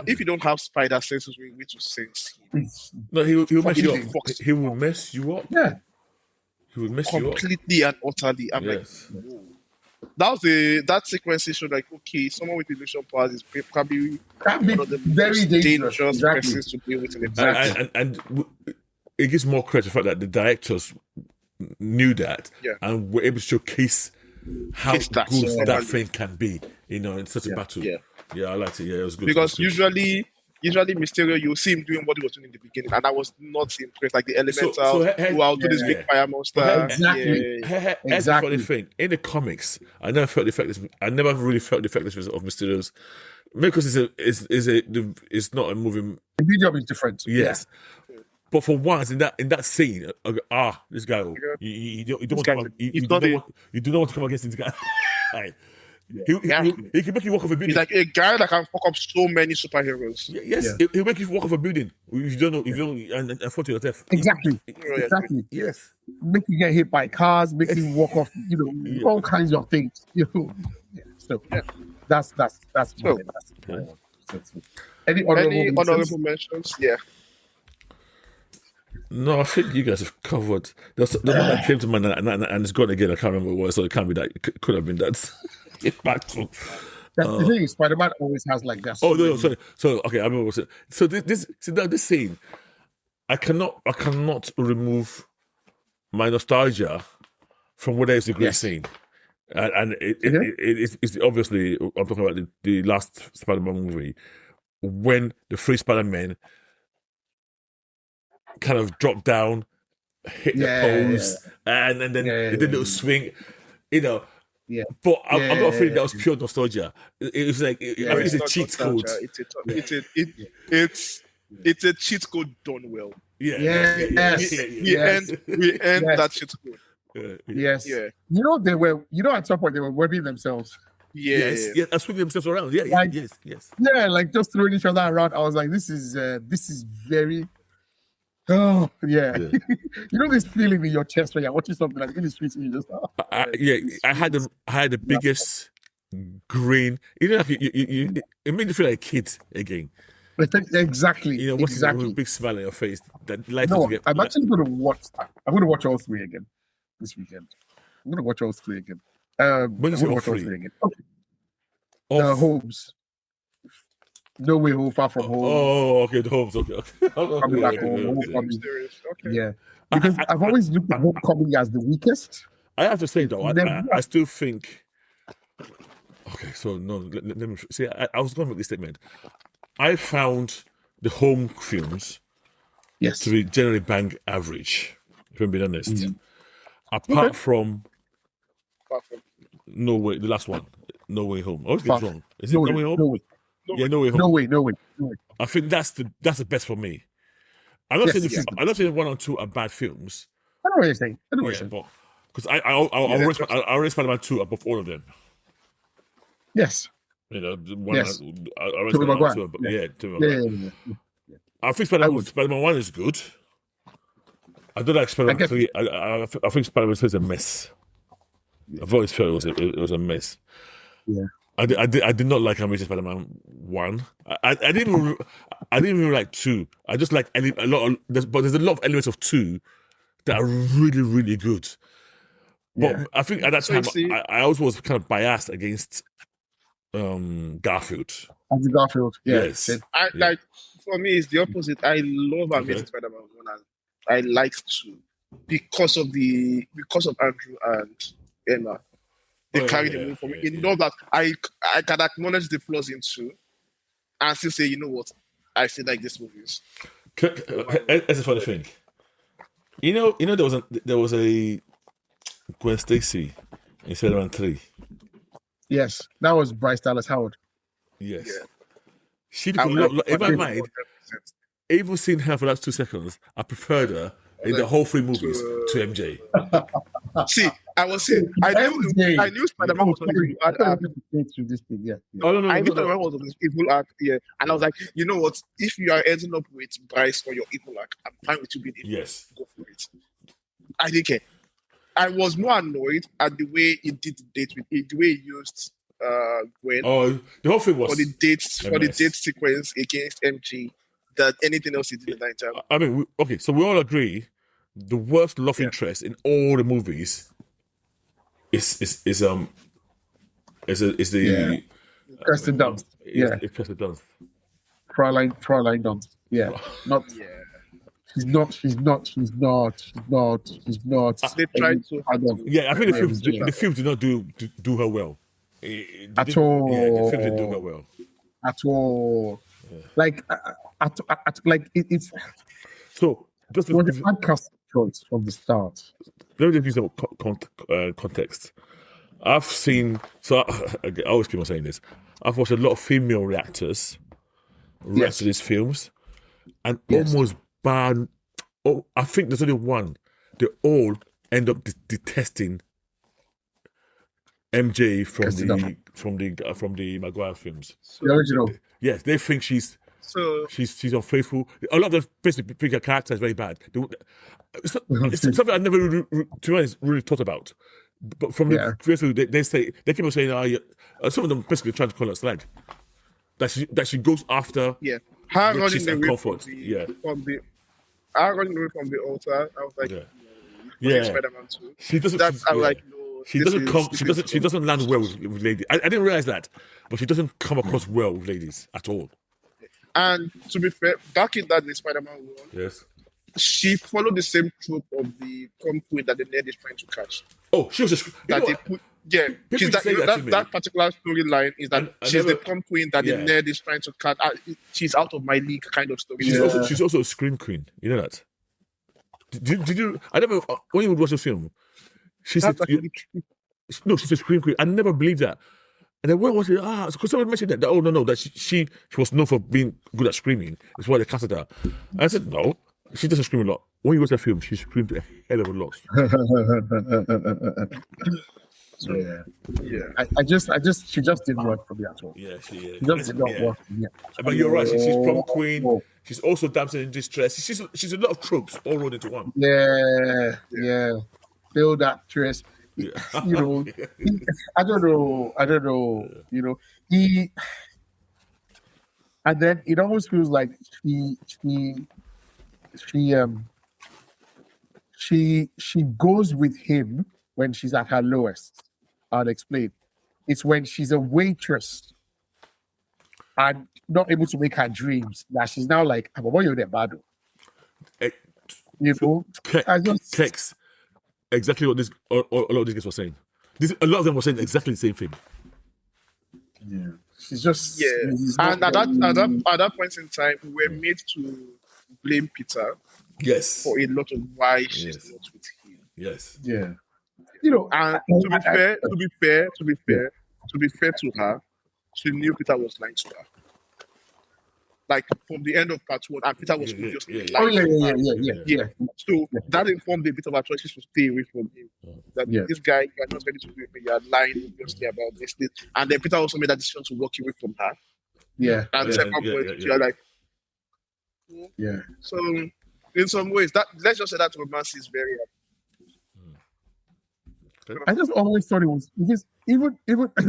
if you don't have spider senses, we need to sense him. No, he will mess you up. He will mess you up. Yeah. He will mess you up completely and utterly. I'm like, that sequence showed like, okay, someone with illusion powers is probably Can be one of the very most dangerous. dangerous Exactly. persons to deal with in the Exactly. And it gives more credit to the fact that the directors knew that and were able to showcase how Case that good that properly. thing can be, in such a battle. Yeah. Yeah, I liked it. Yeah, it was good. Because It was good. usually Mysterio, you see him doing what he was doing in the beginning, and I was not impressed. Like the elementals, I'll do this big fire monster. Exactly. Yeah. That's the funny thing. In the comics, I never really felt the effectiveness of Mysterio's. Maybe because it's not a moving. The medium is different. Yes. But for once in that scene, this guy, you don't want to come against this guy. Like, he can make you walk off a building. He's like a guy that can fuck up so many superheroes. Yes, he'll make you walk off a building. You don't know, and fall to your death. Exactly. Exactly. Yes. Make you get hit by cars, make you walk off, all kinds of things. So that's any honorable mentions? Yeah. No, I think you guys have covered. There's the one that came to mind and it's gone again. I can't remember what it was, so it can't be that. It could have been that. That's the thing. Spider-Man always has like that. Oh no, sorry. So okay, I remember what it was. So this scene, I cannot remove my nostalgia from what is a great scene, and it's obviously I'm talking about the last Spider-Man movie when the three Spider-Men kind of dropped down, hit the post, and then they did a little swing, Yeah. But I'm not feeling that was pure nostalgia. It was like I think it's a cheat code. It's a cheat code done well. We end that cheat code. Yes. Yeah. They were. At some point they were webbing themselves. Yes. And swinging themselves around. Yeah. Yes. Yeah, like just throwing each other around. I was like, this is very. Oh yeah. This feeling in your chest when you're watching something like in the streets and you just I had the biggest grin. Like it made you feel like a kid again. Exactly. With a big smile on your face. That life I'm actually going to watch. I'm going to watch all three again this weekend. I'm going to watch all three again. When you say all three again, the Homes. No Way Home, Far From Home. Oh, okay, the Homes. Okay. Coming back home. Yeah, because I've always looked at Homecoming as the weakest. I have to say though, I still think. Okay, so no, let me see. I was going to make this statement. I found the home films, to be generally bang average. If I'm being honest, apart from No Way, the last one, No Way Home. I always get it wrong. Is it No Way Home? No Way. Yeah, No Way Home. No way. I think that's the best for me. I'm not saying 1 or 2 are bad films. I know what you're saying. Because I rate Spider-Man 2 above all of them. Yes. The one yes. I rate Spider-Man 2 above. Yeah, I think Spider-Man 1 is good. I don't like Spider-Man 3. I think Spider-Man 3 is a mess. I've always felt it was a mess. Yeah. I did not like Amazing Spider-Man 1. I didn't even like 2. I just like there's a lot of elements of 2 that are really, really good. But I think at that time I also was kind of biased against Garfield. Garfield, yes. Like for me, it's the opposite. I love Amazing Spider-Man 1 and I like 2 because of Andrew and Emma. They carry the movie for me. Enough that I can acknowledge the flaws in 2 and still say, you know what, I still like these movies. That's a funny thing. There was a Gwen Stacy in Spider-Man 3. Yes, that was Bryce Dallas Howard. Yes. Yeah. She did in my mind, even seeing her for that 2 seconds, I preferred her in the whole 3 movies to MJ. See, I was saying, I knew Spider-Man was on his evil act. No. I knew Spider-Man was on his evil act, and I was like, you know what? If you are ending up with Bryce for your evil act, I'm fine with you being evil. Yes. Go for it. I didn't care. I was more annoyed at the way he did the date with the way he used Gwen. Oh, the whole thing was for the date sequence against MJ than anything else he did in that time. I mean, so we all agree the worst love interest in all the movies is It's the Yeah. Kirsten Dunst. Yeah. It's Kirsten Dunst. Fräulein Dunst. Yeah. Not. Yeah. She's not. They tried to. Yeah, I think Yeah. the film did not do her well. It At didn't- all. Yeah, the film didn't do her well. At all. Like, it's So just it was a fantastic choice from the start. let me just use some context. I've seen, so I always keep on saying this. I've watched a lot of female react Yes. to these films, and Yes. almost ban. Oh, I think there's only one. They all end up detesting MJ from Kirsten Dunst. from the Maguire films. The original. Yes, they think she's unfaithful. A lot of them basically think her character is very bad. It's something I never to be honest, really thought about. But from the film, they keep on saying, some of them basically trying to call her slag. That she goes after Yeah. Her riches running and away comfort. her running away from the altar. I was like, Yeah. Spider-Man 2. She doesn't. I'm yeah. like, no. She doesn't land well with ladies. I didn't realize that, but she doesn't come across well with ladies at all. And to be fair, back in that day, Spider-Man 1, Yes. she followed the same trope of the prom queen that the nerd is trying to catch. Oh, she was just. That they put, she's say that to me. that particular storyline is that I she's the never- prom queen that the nerd is trying to catch. She's out of my league kind of story. She's also a scream queen. You know that? Did you? I never. When you would watch a film, she's she's a scream queen. I never believed that. And then when I watched it, because someone mentioned that. Oh no, that she was known for being good at screaming. That's why they casted her. And I said no, she doesn't scream a lot. When you watch that film, she screamed a hell of a lot. She just didn't work for me at all. Yeah, She just did not work for me. But you're right. She's prom queen. She's also damsel in distress. She's a lot of tropes all rolled into one. Yeah. Build actress. Yeah. You know, I don't know. You know, and then it almost feels like she goes with him when she's at her lowest. I'll explain. It's when she's a waitress and not able to make her dreams that she's now like, I'm a you're bad. You know, Kex, exactly what all of these guys were saying. A lot of them were saying exactly the same thing. Yeah, she's just And at that point in time, we were made to blame Peter. Yes. For a lot of why she's not with him. Yes. Yeah. You know, and to be fair to her, she knew Peter was lying to her. Like from the end of part 1, and Peter was obviously lying. Yeah. So that informed a bit of her choices to stay away from him. That this guy, you are not ready to be with me, you are lying obviously about this. And then Peter also made that decision to walk away from her. Yeah. And second point, you are like, yeah. So in some ways, that let's just say that romance is very. I just always thought it was because even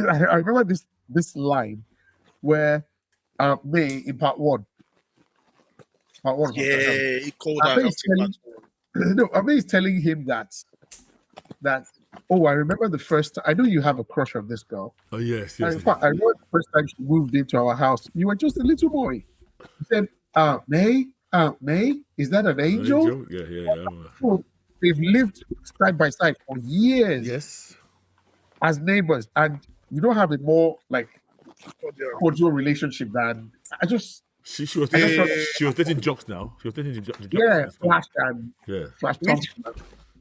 I remember this line where May in part one. Yeah, he called her. May is telling him that I remember the first time. I know you have a crush on this girl. Oh yes. In fact, I remember the first time she moved into our house. You were just a little boy. He said, May, is that an angel? Yeah. They've lived side by side for years. Yes. As neighbors, and you don't have a more like cordial relationship than I just. She was dating jocks now. She was dating jocks. Flash and Flash.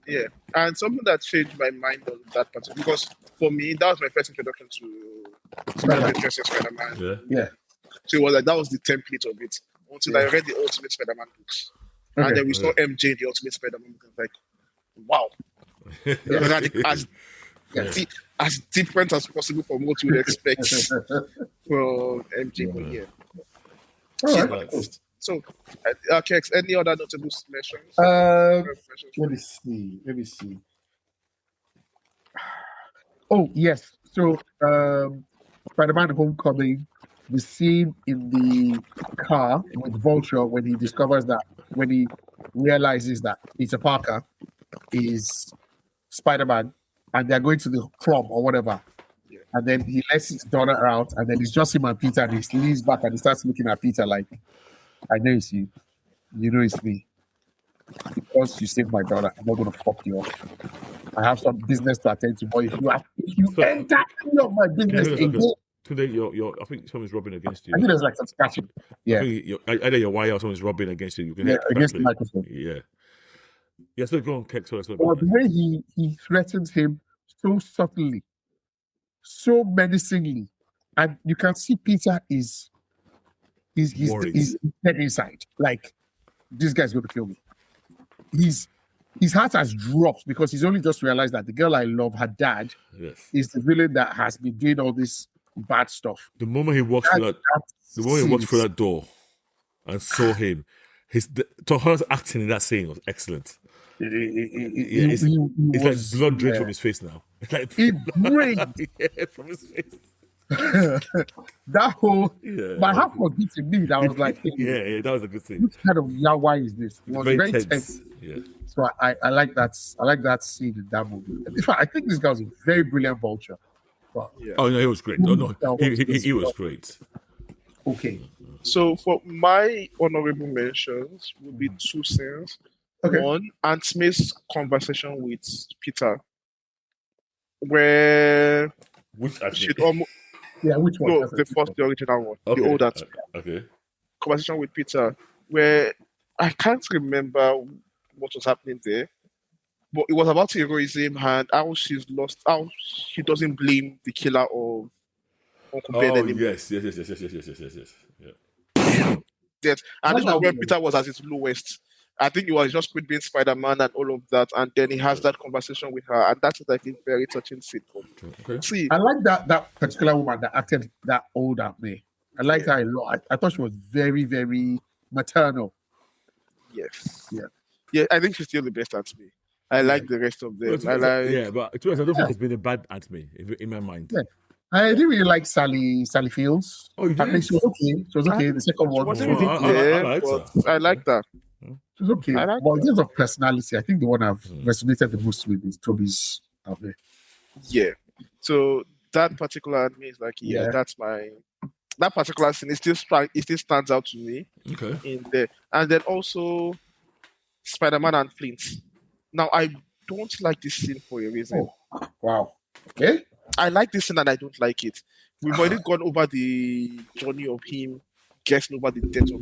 Yeah, and something that changed my mind on that part because for me that was my first introduction to Spider-Man. Yeah. So it was like that was the template of it until I read the Ultimate Spider-Man books, and then we saw MJ in the Ultimate Spider-Man book. I was like, wow, as different as possible from what you would expect from MJ. But yeah. All right. So, Kex, any other notable mentions? Let me see. Oh, yes. So, Spider-Man Homecoming, the scene in the car with Vulture when he discovers that, when he realizes that Peter Parker is Spider-Man and they're going to the prom or whatever. and then he lets his daughter out, and then it's just him and Peter, and he leans back and he starts looking at Peter like, I know it's you. You know it's me. Because you saved my daughter, I'm not going to fuck you off. I have some business to attend to, but if you enter any of my business again, today, I think someone's rubbing against you. I think there's like some scratching. Yeah. I think either your wire or someone's rubbing against you. You can Against the microphone. Yeah. Yeah, so go on, Keke. But the way he threatens him so subtly, so menacingly, and you can see Peter is dead inside. Like, this guy's going to kill me. His heart has dropped because he's only just realized that the girl I love, her dad, is the villain that has been doing all this bad stuff. The moment he walks through that door and saw him, Tohara's acting in that scene was excellent. It's like blood drained from his face now. It's like it drained from his face. That whole my heart was beating me. That was like, that was a good thing. What kind of yawa is this? It was very tense. Yeah. So I like that. I like that scene in that movie. In fact, I think this guy was a very brilliant vulture. But, Oh no, he was great. No, he was great. Okay. So for my honorable mentions would be two scenes. Okay. One, Aunt Smith's conversation with Peter, where Which actually? she'd almost Which one? no, the original one, Okay. the old Aunt Smith. Okay. Conversation with Peter, where I can't remember what was happening there, but it was about heroism and how she's lost, how she doesn't blame the killer of Uncle Ben Oh anymore. yes. Yeah. Yes, and this was when Peter was at his lowest. I think it was just quit being Spider-Man and all of that, and then he has that conversation with her, and that's like a very touching scene for me. Okay. See, I like that particular woman that acted that old at me. I liked her a lot. I thought she was very, very maternal. yes, Yeah. I think she's still the best at me. I like the rest of them. But to be honest, I don't think it's been a bad at me in my mind. Yeah. I didn't really like Sally Fields. Oh, you I think did? she was okay. She was okay. The second one was wasn't Oh, really I there, liked but I like that. She was okay. I like But in terms of personality, I think the one I've resonated the most with is Toby's out there. Yeah. So that particular anime is like, Yeah. that's my that particular scene. It still stands out to me Okay. in there, and then also Spider-Man and Flint. Now I don't like this scene for a reason. Oh, wow. Okay. I like this scene and I don't like it. We've already gone over the journey of him guessing over the death of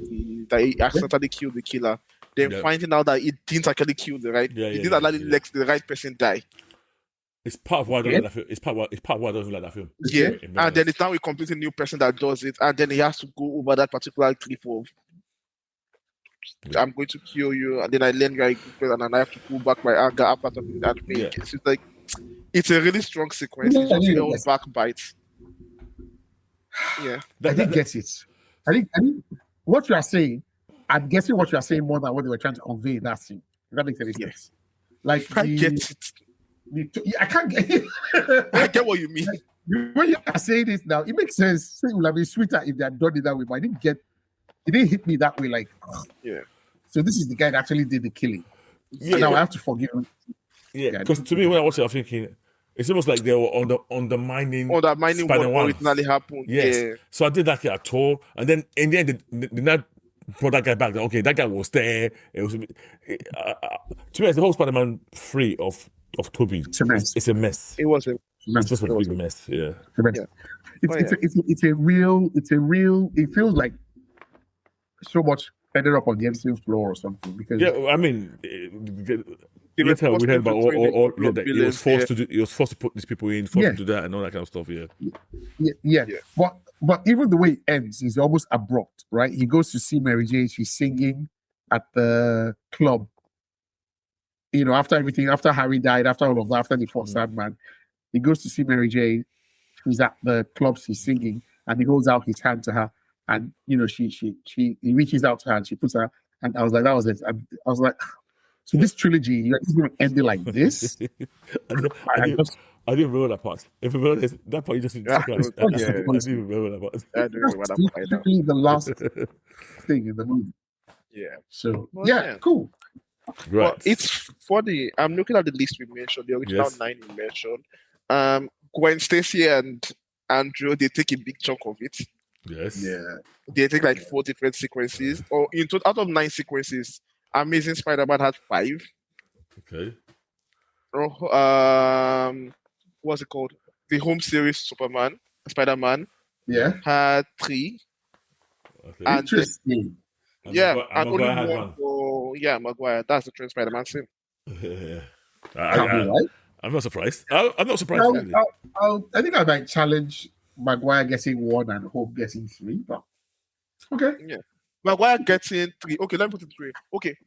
that he accidentally killed the killer. Then finding out that he didn't actually kill the right. He didn't allow the right person die. It's part of why I don't like that film. It's part of why I don't like that film. Yeah, and then it's now a completely new person that does it, and then he has to go over that particular cliff of I'm going to kill you, and then I learn you're a good person, and I have to pull back my anger after talking that way. Yeah. It's like it's a really strong sequence. It's just all back bites. Yeah, I didn't get it. I think what you are saying, I'm guessing what you are saying more than what they were trying to convey in that scene. If that makes any sense. Yes. Like I get it. I can't get it. I get what you mean. When you are saying this now, it makes sense. It would have been sweeter if they had done it that way, but it didn't hit me that way. Like, Yeah. So this is the guy that actually did the killing. Yeah. Now I have to forgive him. Yeah, because to me, when I watched it, I was thinking it's almost like they were undermining what Spider-Man. originally happened. Yes. Yeah. So I did that at all, and then in the end, they not brought that guy back. Okay, that guy was there. It was to me, it's the whole Spider-Man 3 of Toby. It's a mess. It's a mess. It was a It's just a big mess. Yeah. Yeah. It's a real. It feels like so much ended up on the MCU floor or something. Because I mean, later we heard about all that he was forced to do. He was forced to put these people in, forced to do that, and all that kind of stuff. Yeah. But even the way it ends is almost abrupt, right? He goes to see Mary Jane. She's singing at the club. You know, after everything, after Harry died, after all of that, after the fought Sandman, he goes to see Mary Jane. She's at the club. She's singing, and he holds out his hand to her. And you know, he reaches out to her and she puts her. And I was like, that was it. I was like, so this trilogy, you're just going to end it like this? I didn't remember that part. If you remember that part, you just I didn't remember that part. I don't remember that part. That's literally the last thing in the movie. Yeah. So yeah. Cool. Right. But it's funny. I'm looking at the list we mentioned, the original 9 we mentioned. Gwen Stacy and Andrew, they take a big chunk of it. Yes. Yeah. They take like 4 different sequences, or in total, out of 9 sequences, Amazing Spider-Man had 5. Okay. What's it called? The home series Spider-Man Yeah. had 3, Okay. and Interesting. And yeah, Maguire- and only Maguire had one for Maguire. That's the trend Spider-Man scene. Yeah. Can't be right. I'm not surprised. I'm not surprised, I'll, really. I think I might challenge Maguire getting 1 and Hope getting 3, but okay. Yeah, Maguire getting 3. Okay, let me put it 3. Okay,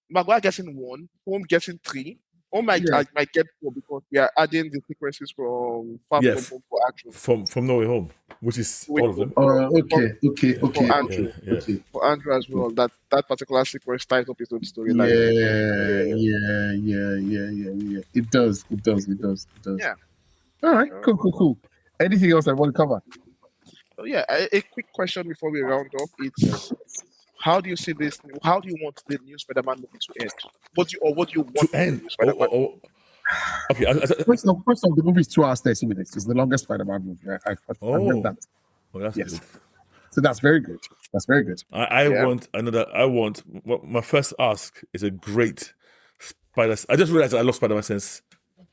Maguire getting 1, Home getting 3. Oh my! Yeah. I might get 4 because we are adding the sequences from Far Yeah, From Home for Andrew. From No Way Home, which is Wait, all of them. Okay. Andrew. Yeah. For Andrew as well. That particular sequence ties up his own storyline. Yeah. It does. Yeah. All right. Cool. Anything else I want to cover? So yeah, a quick question before we round up. It's how do you see this? How do you want the new Spider-Man movie to end? What do you want To the end. new Spider-Man? Okay. First of the movie is 2 hours 30 minutes. It's the longest Spider-Man movie. I read that. That's Yes. good. So that's very good. I Yeah. want my first ask is a great Spider. I just realized I love Spider-Man Sense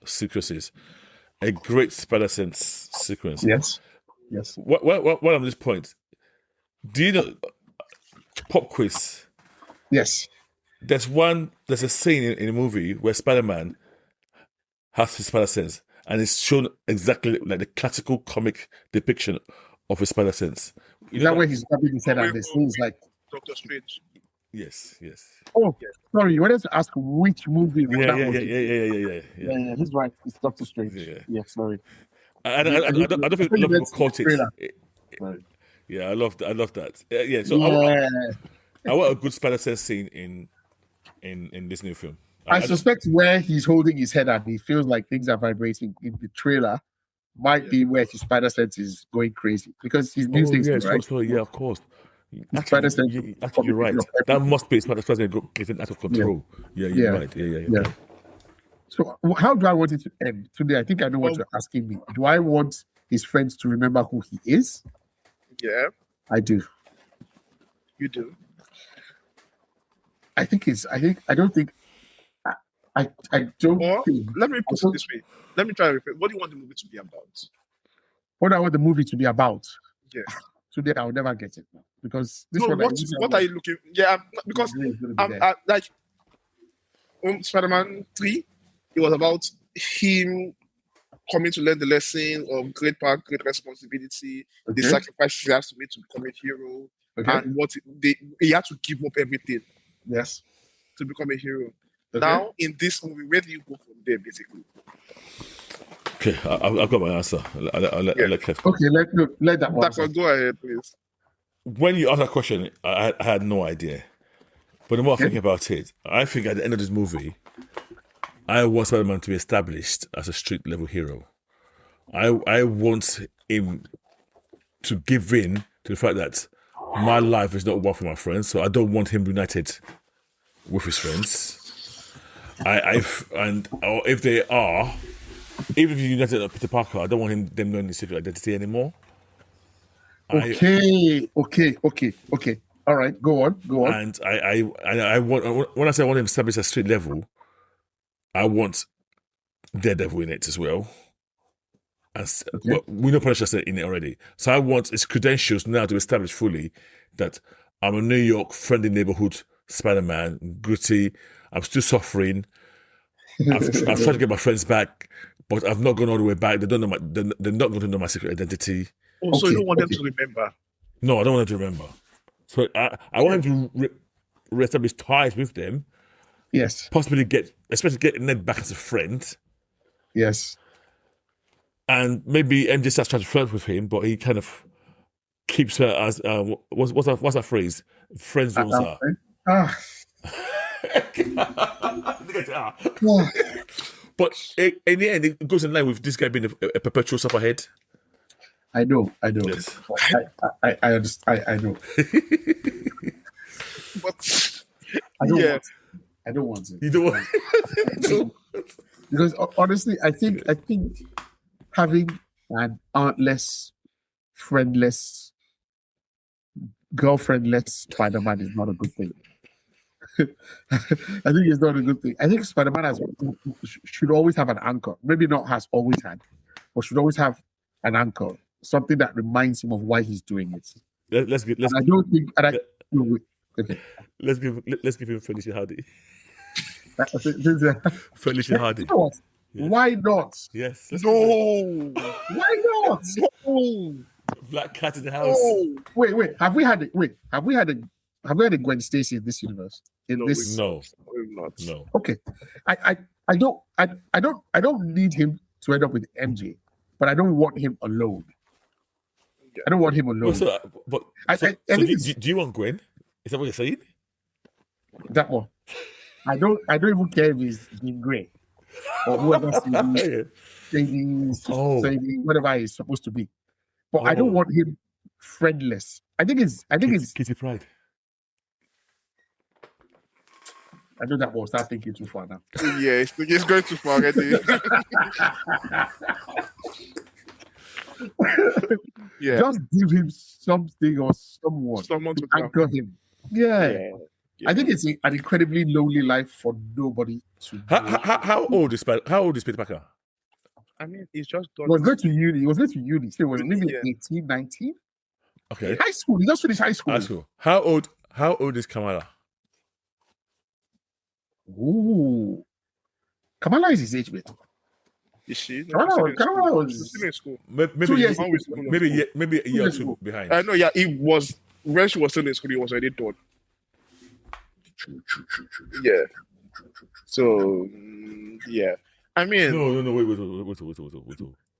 sequences. A great Spider Sense sequence. Yes. What on this point? Do you know pop quiz? Yes. There's a scene in a movie where Spider-Man has his Spider Sense and it's shown exactly like the classical comic depiction of his Spider Sense. Is that where he's grabbing his head and this thing is like, Doctor Strange. Yes. oh, sorry, you wanted to ask which movie was Yeah. Yeah, he's right. It's Doctor Strange. Yeah. Yeah, sorry. I don't think a lot of people caught it. Trailer. Right. Yeah, I love that. Yeah, so Yeah. I want a good Spider Sense scene in this new film. I suspect where he's holding his head and he feels like things are vibrating in the trailer might be where his spider sense is going crazy because he's new things, right? Yeah, of course. Spider sense. Actually, you're right. That must be Spider Sense getting out of control. Yeah, you're right. Yeah. So how do I want it to end? Today, I think I know what you're asking me. Do I want his friends to remember who he is? Yeah, I do. you do. I don't think. Or let me put it this way. Let me try to rephrase. What do you want the movie to be about? What I want the movie to be about. Yeah. Today I'll never get it because this No, one. what are you looking? Yeah, because like Spider-Man 3, it was about him coming to learn the lesson of great power, great responsibility, the sacrifices he has to make to become a hero, and what he had to give up everything. Yes. To become a hero. Okay. Now, in this movie, where do you go from there, basically? Okay, I've got my answer. I'll let Kev. Okay, let that one. Go ahead, please. When you asked that question, I had no idea. But the more I'm thinking about it, I think at the end of this movie, I want Spider-Man to be established as a street level hero. I want him to give in to the fact that my life is not one for my friends, so I don't want him united with his friends. Or if they are, even if you united with Peter Parker, I don't want them knowing his secret identity anymore. Okay. All right, go on. And I want, when I say I want him to establish at street level, I want Daredevil in it as well. But we know Punisher's in it already. So I want his credentials now to establish fully that I'm a New York friendly neighborhood Spider-Man, gritty. I'm still suffering. I've tried to get my friends back, but I've not gone all the way back. They're not going to know my secret identity. Oh, so you don't want them to remember? No, I don't want them to remember. So I want him to reestablish ties with them. Yes. Possibly get Ned back as a friend. Yes. And maybe MJ starts trying to flirt with him, but he kind of keeps her as what's that phrase? Friend zones her. But in the end, it goes in line with this guy being a perpetual sufferhead. I know. Yes. I understand. I know. But I don't want it. You don't want it? Because honestly, I think having and auntless, friendless, girlfriendless Spider-Man is not a good thing. I think it's not a good thing. I think Spider-Man should always have an anchor. Maybe not has always had, but should always have an anchor, something that reminds him of why he's doing it. Let's give him Felicia Hardy. Felicia Hardy. You know what? Yeah. Why not? Yes. No. Why not? No. Black Cat in the house. No. Wait. Have we had a Gwen Stacy in this universe? No. We've not. No. Okay. I don't need him to end up with MJ, but I don't want him alone. Yeah. I don't want him alone. Do you want Gwen? Is that what you're saying? That one. I don't even care if he's Jean Grey or whoever saying whatever he's supposed to be. But I don't want him friendless. I think it's Kitty Pryde. I know that will start thinking too far now. Yeah, it's going too far already. Yeah. Just give him something or someone to anchor him. Yeah. I think it's an incredibly lonely life for nobody to. How old is Peter Parker? I mean, he's just done. He was going to uni. So it was maybe 18, 19. Okay. High school. He just finished high school. How old is Kamala? Ooh. Kamala is his age mate. Is she? Kamala was still in school. Maybe 2 years. Maybe a year or two behind. I know. Yeah, it was when she was still in school. He was already done. True. Yeah. So yeah, I mean, No. Wait.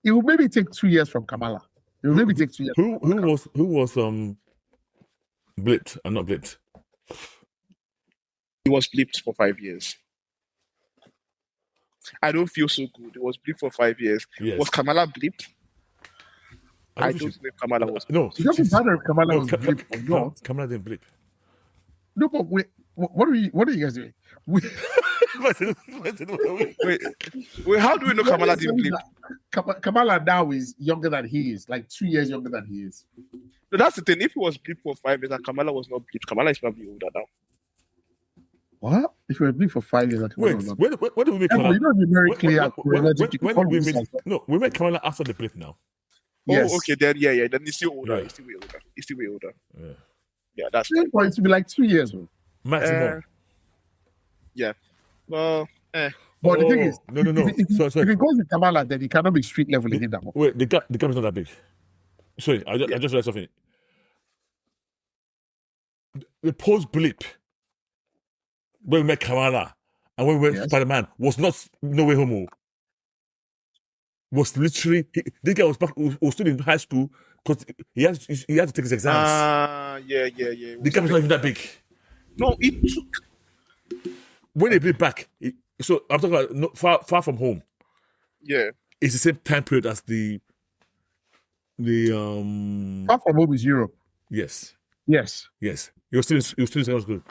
It will maybe take 2 years from Kamala. It will maybe take 2 years. Who was blipped and not blipped? he was blipped for 5 years. I don't feel so good. It was blipped for 5 years. Yes. Was Kamala blipped? I don't think Kamala was. No. It doesn't matter if Kamala was blipped or not. Kamala didn't blip. No, but wait, what are you guys doing? Wait, how do we know Kamala didn't blip? Kamala now is younger than he is, like 2 years younger than he is. No, that's the thing. If he was blipped for 5 years and Kamala was not blipped, Kamala is probably older now. What? If you were blipped for 5 years, When did we make Kamala? You don't be very clear. When did we make? No, we met Kamala after the blip now. Yes. Oh, okay. Then yeah. Then he's still older. Right. He's still way older. Yeah. Yeah, that's It's going to be like 2 years. Maximum. yeah. Well, But the thing is, no. If he goes with Kamala, then he cannot be street level again that much. Wait, the gap is not that big. Sorry, I just realized something. The post blip when we met Kamala and when we met Spider-Man was not No Way Home. Was literally this guy was still in high school because he had to take his exams. Yeah. The gap is not even that big. No, it took. When they blip back, so I'm talking about far from home. Yeah. It's the same time period as the Far from home is Europe. Yes. He was still in secondary school.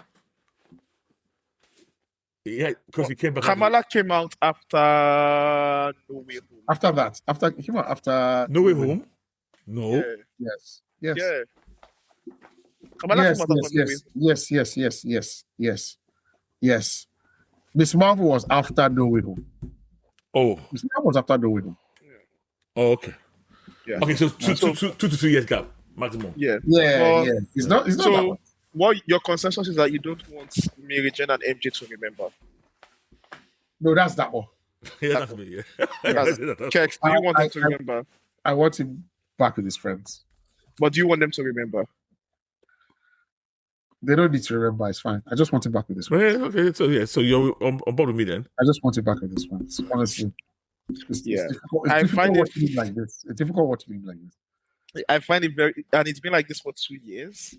Yeah, because he came back. Kamala came out after No Way Home. After he came out after No Way Home? No. Yeah. Yes. Yeah. Kamala came out after No Way Home. Yes. Miss Marvel was after No Way Home. Oh. Miss Marvel was after No Way Home. Oh, okay. Yeah. Okay, so 2 to 3 years gap maximum. Yeah. Yeah. It's not that So, much. what your consensus is that you don't want Mary Jane and MJ to remember? No, that's that one. Yeah, that's me. Yeah. Keke, do you want them to remember? I want him back with his friends. But do you want them to remember? They don't need to remember. It's fine. I just want him back with his friends. Okay, so you're on board with me then. I just want him back with his friends. Honestly, it's difficult. I find it like this. It's difficult watching him like this. I find it very, and it's been like this for 2 years.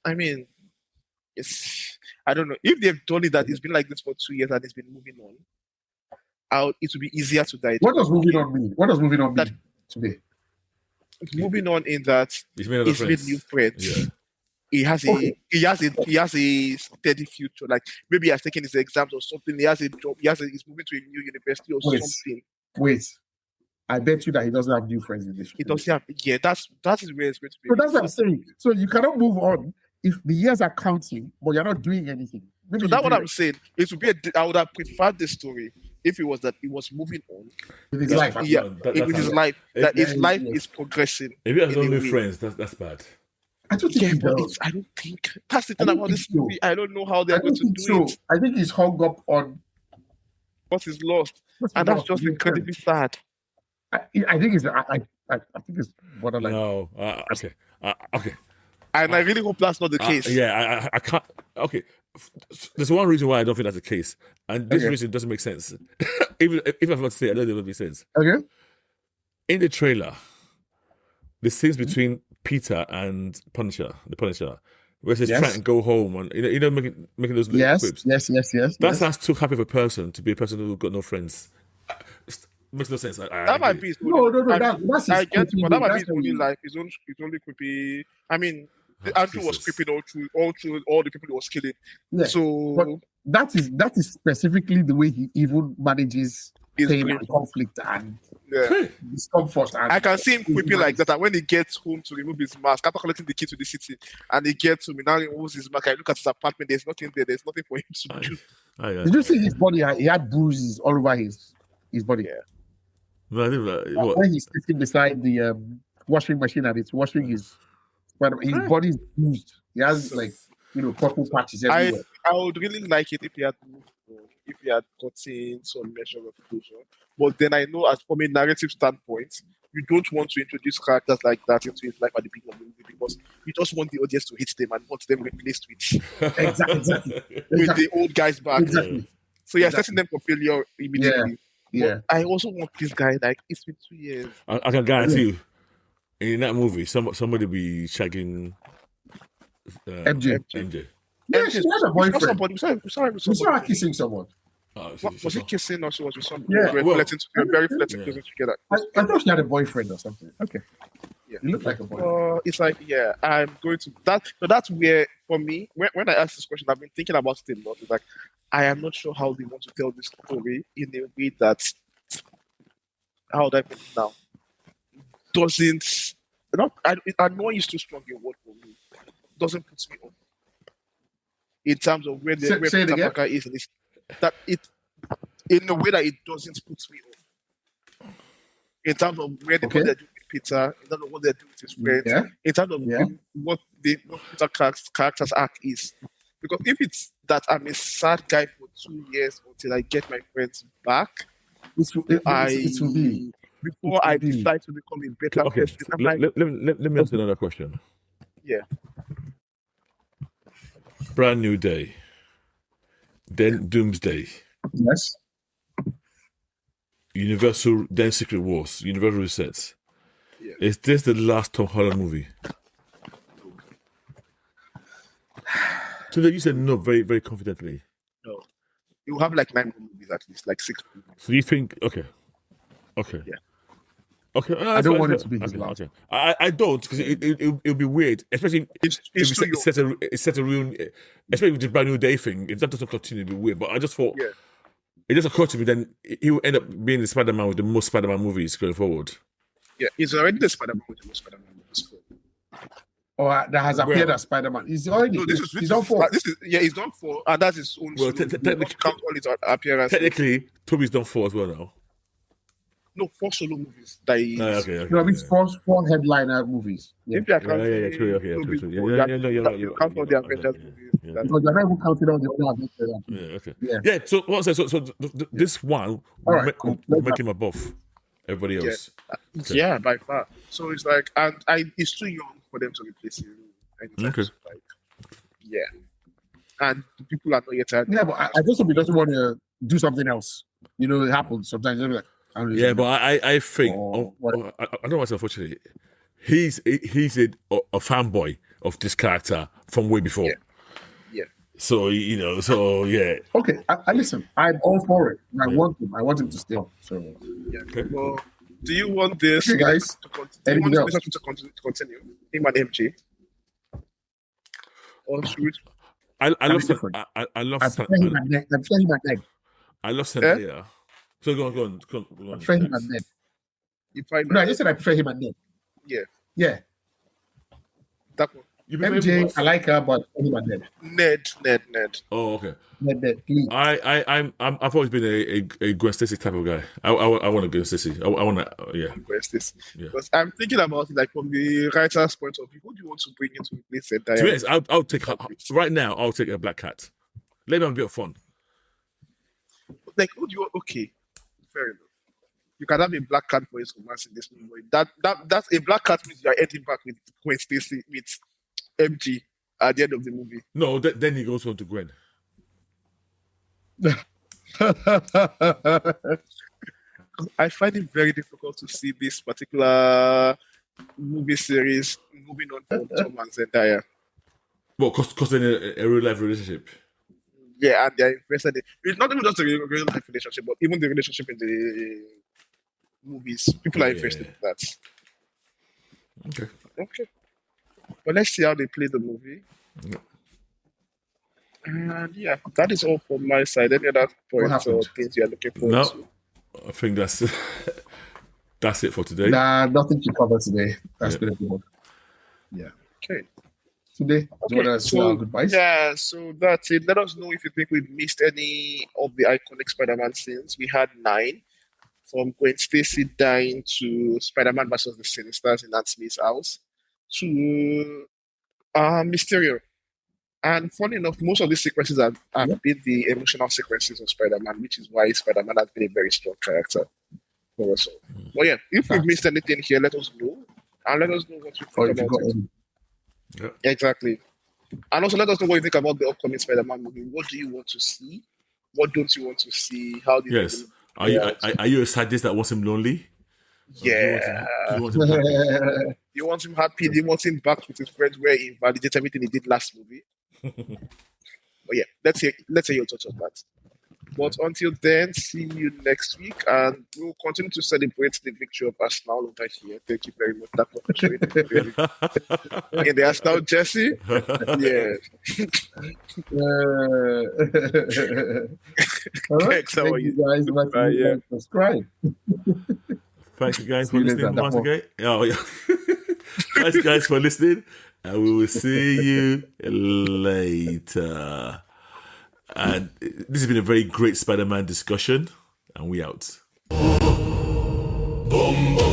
I mean, I don't know if they've told it that it's been like this for 2 years and it's been moving on. It will be easier to die. What does moving on mean? What does moving on mean today? Moving on in that He's made new friends. Yeah. He has a steady future. Like maybe he has taken his exams or something. He has a job. He's moving to a new university or something. Wait. I bet you that he doesn't have new friends in this. He doesn't have. Yeah, that is where it's going to be. So that's what I'm saying. So you cannot move on if the years are counting, but you're not doing anything. Maybe So that's what I'm saying. It would be. I would have preferred the story if it was that he was moving on. with his life. Yeah, with his life. That his life yeah. is progressing. If he has no in a new way. friends, that's bad. I don't think Yeah, he but does. I don't think that's the I thing don't about think this so. movie. I don't know how I they're going don't to think do so. it. I think he's hung up on. But he's lost, what's and the that's love? just incredibly sad. I think it's. I think it's borderline. No, okay, okay. And I really hope that's not the case. Yeah, I can't. Okay, there's one reason why I don't think that's the case, and this Okay. reason doesn't make sense. Even if I was to say, I don't think it would make sense. Okay. In the trailer, the scenes between Peter and the Punisher, where he's Yes. trying to go home and making those little Yes. quips. Yes. That Yes. sounds too happy of a person to be a person who's got no friends. Makes no sense. That might be his No. only- That's his I get, creepy but that way. might be That's his only how he- life. His only creepy. I mean, Oh, Andrew was Jesus. creeping all through all the people he was killing. Yeah. So But that is specifically the way he even manages His pain grief. and conflict and yeah. discomfort. And I can see him creeping like that. And when he gets home to remove his mask, after collecting the key to the city, and he gets home, he now removes his mask. I look at his apartment. There's nothing there. There's nothing for him to do. Did you see his body? He had bruises all over his body. Yeah. No, I didn't, what? When he's sitting beside the washing machine and it's washing his body is bruised. He has purple patches everywhere. I would really like it if he had moved on, if he had gotten some measure of closure. But then I know, as from a narrative standpoint, you don't want to introduce characters like that into his life at the beginning of the movie because you just want the audience to hate them and want them replaced with Exactly. the old guys back. Exactly. So you're Exactly. setting them for failure immediately. Yeah. But I also want this guy, like, it's been 2 years. I can guarantee you, in that movie, somebody be shagging MJ. MJ. Yeah, she has a boyfriend. We saw We saw her kissing someone. Was he kissing or she was with somebody? Yeah. We were very flirting Yeah. close together. I thought she had a boyfriend or something. Okay. Yeah. You look like a boyfriend. It's like, yeah, I'm going to that. So that's where, for me, when I ask this question, I've been thinking about it a lot. It's like, I am not sure how they want to tell this story in a way that, how would I put it now, doesn't, annoying is too strong a word for me. Doesn't put me on. In terms of where Say it Peter again. Parker is, in this, that it, in a way that it doesn't put me on. In terms of where Okay. what they're doing with Peter, in terms of what they're doing with his friends, Yeah. in terms of Yeah. what Peter character's arc is. Because if it's that I'm a sad guy for 2 years until I get my friends back, It will be. before It I will be. decide to become a better Okay, person, I'm like, let me ask you another question. yeah, Brand new day, then Doomsday, Yes. Universal, then Secret Wars, Universal resets. Yeah. Is this the last Tom Holland movie? So you said no very, very confidently. no. You have like 9 more movies at least, like 6 movies. So you think, okay. Yeah. Okay. I don't want it to be his okay, last. okay. I don't, because it'll be weird, especially It's if too young. it's set a real, especially with the brand new day thing. If that doesn't continue, it'll be weird. But I just thought, Yeah. it just occurred to me, then he will end up being the Spider-Man with the most Spider-Man movies going forward. Yeah, he's already the Spider-Man with the most Spider-Man movies for. Or that has appeared Well- as Spider-Man. He's already. No, this he's on 4. he's done 4, and that's his own. Well, solo. technically- count all his appearances. Technically, Toby's done 4 as well now. No, 4 solo movies that he. Okay. No, I mean, 4 headliner movies. Yeah. If you are Yeah, counting, true. Okay, Toby's true. four, Yeah, that- you're that right, you you're count right, all the you're right, Avengers yeah, movies. yeah. that- Because you're not even counting on the Yeah, okay. Yeah. Yeah, so what I'm saying, so this one All will right, make, cool. will make him above everybody Yeah. else. Okay. Yeah, by far. So it's like, and he's too young for them to replace him. anytime Okay. soon, like, yeah. And the people are not yet tired. Yeah, but I just hope he doesn't want to do something else. You know, it happens sometimes. You're like, Yeah, but I think what- I know myself. Unfortunately, he's a fanboy of this character from way before. Yeah. So yeah. Okay, I listen. I'm all for it. I want him to stay on. So, Yeah. Okay. Well, do you want this okay, guys. to continue? Do you Anything want else? this to continue? Him and MJ? Or should we? I love different. I love I'm playing him at neck. I'm playing him at neck. I love Zendaya. So go on. I'm playing him at neck. If I No, I just said I prefer him and Ned. yeah, Yeah. that one. You prefer MJ, what? I like her, but him and Ned. Ned. Oh, okay. Ned, please. I've always been a Gwen Stacy type of guy. I want to Gwen Stacy. I want to, yeah. Request this. Yeah. Because I'm thinking about it like from the writer's point of view. Who do you want to bring in to replace Zendaya? To be honest, I'll take right now. I'll take a Black Cat. Let me have a bit of fun. Like, who do you want? Okay, fair enough. You can have a black cat for his romance in this movie. That's a black cat means you are ending back with Gwen Stacy with MG at the end of the movie. No, then he goes on to Gwen. I find it very difficult to see this particular movie series moving on from Tom and Zendaya. Well, because they're in a real life relationship. Yeah, and they're invested in it's not even just a real life relationship, but even the relationship in the movies. People are invested in that. Okay. But let's see how they play the movie. Yeah. And yeah, that is all from my side. Any other points or things you are looking forward to? I think that's it for today. Nah, nothing to cover today. That's been a good one. Yeah. Okay. Today, do you want to say our goodbyes? Yeah, so that's it. Let us know if you think we've missed any of the iconic Spider-Man scenes. We had 9, from Gwen Stacy dying to Spider-Man versus the Sinisters in Aunt Smith's house to Mysterio. And funny enough, most of these sequences have been the emotional sequences of Spider-Man, which is why Spider-Man has been a very strong character for us all. But yeah, if we've missed anything here, let us know. And let us know what you think about it. Yeah. Exactly. And also let us know what you think about the upcoming Spider-Man movie. What do you want to see? What don't you want to see? How do you Yes. Are you a sadist that wants him lonely? Yeah. Do you want him happy? You want him happy? Do you want him back with his friends where he validates everything he did last movie? But yeah, let's hear your thoughts on that. But until then, see you next week, and we'll continue to celebrate the victory of Arsenal over here. Thank you very much, Dapper, for showing it in the Arsenal jersey. Yeah. Thanks, how are you? Guys, subscribe. Thank you guys for listening once again. Oh yeah. Thanks guys for listening, and we will see you later. And this has been a very great Spider-Man discussion, and we out. Boom, boom.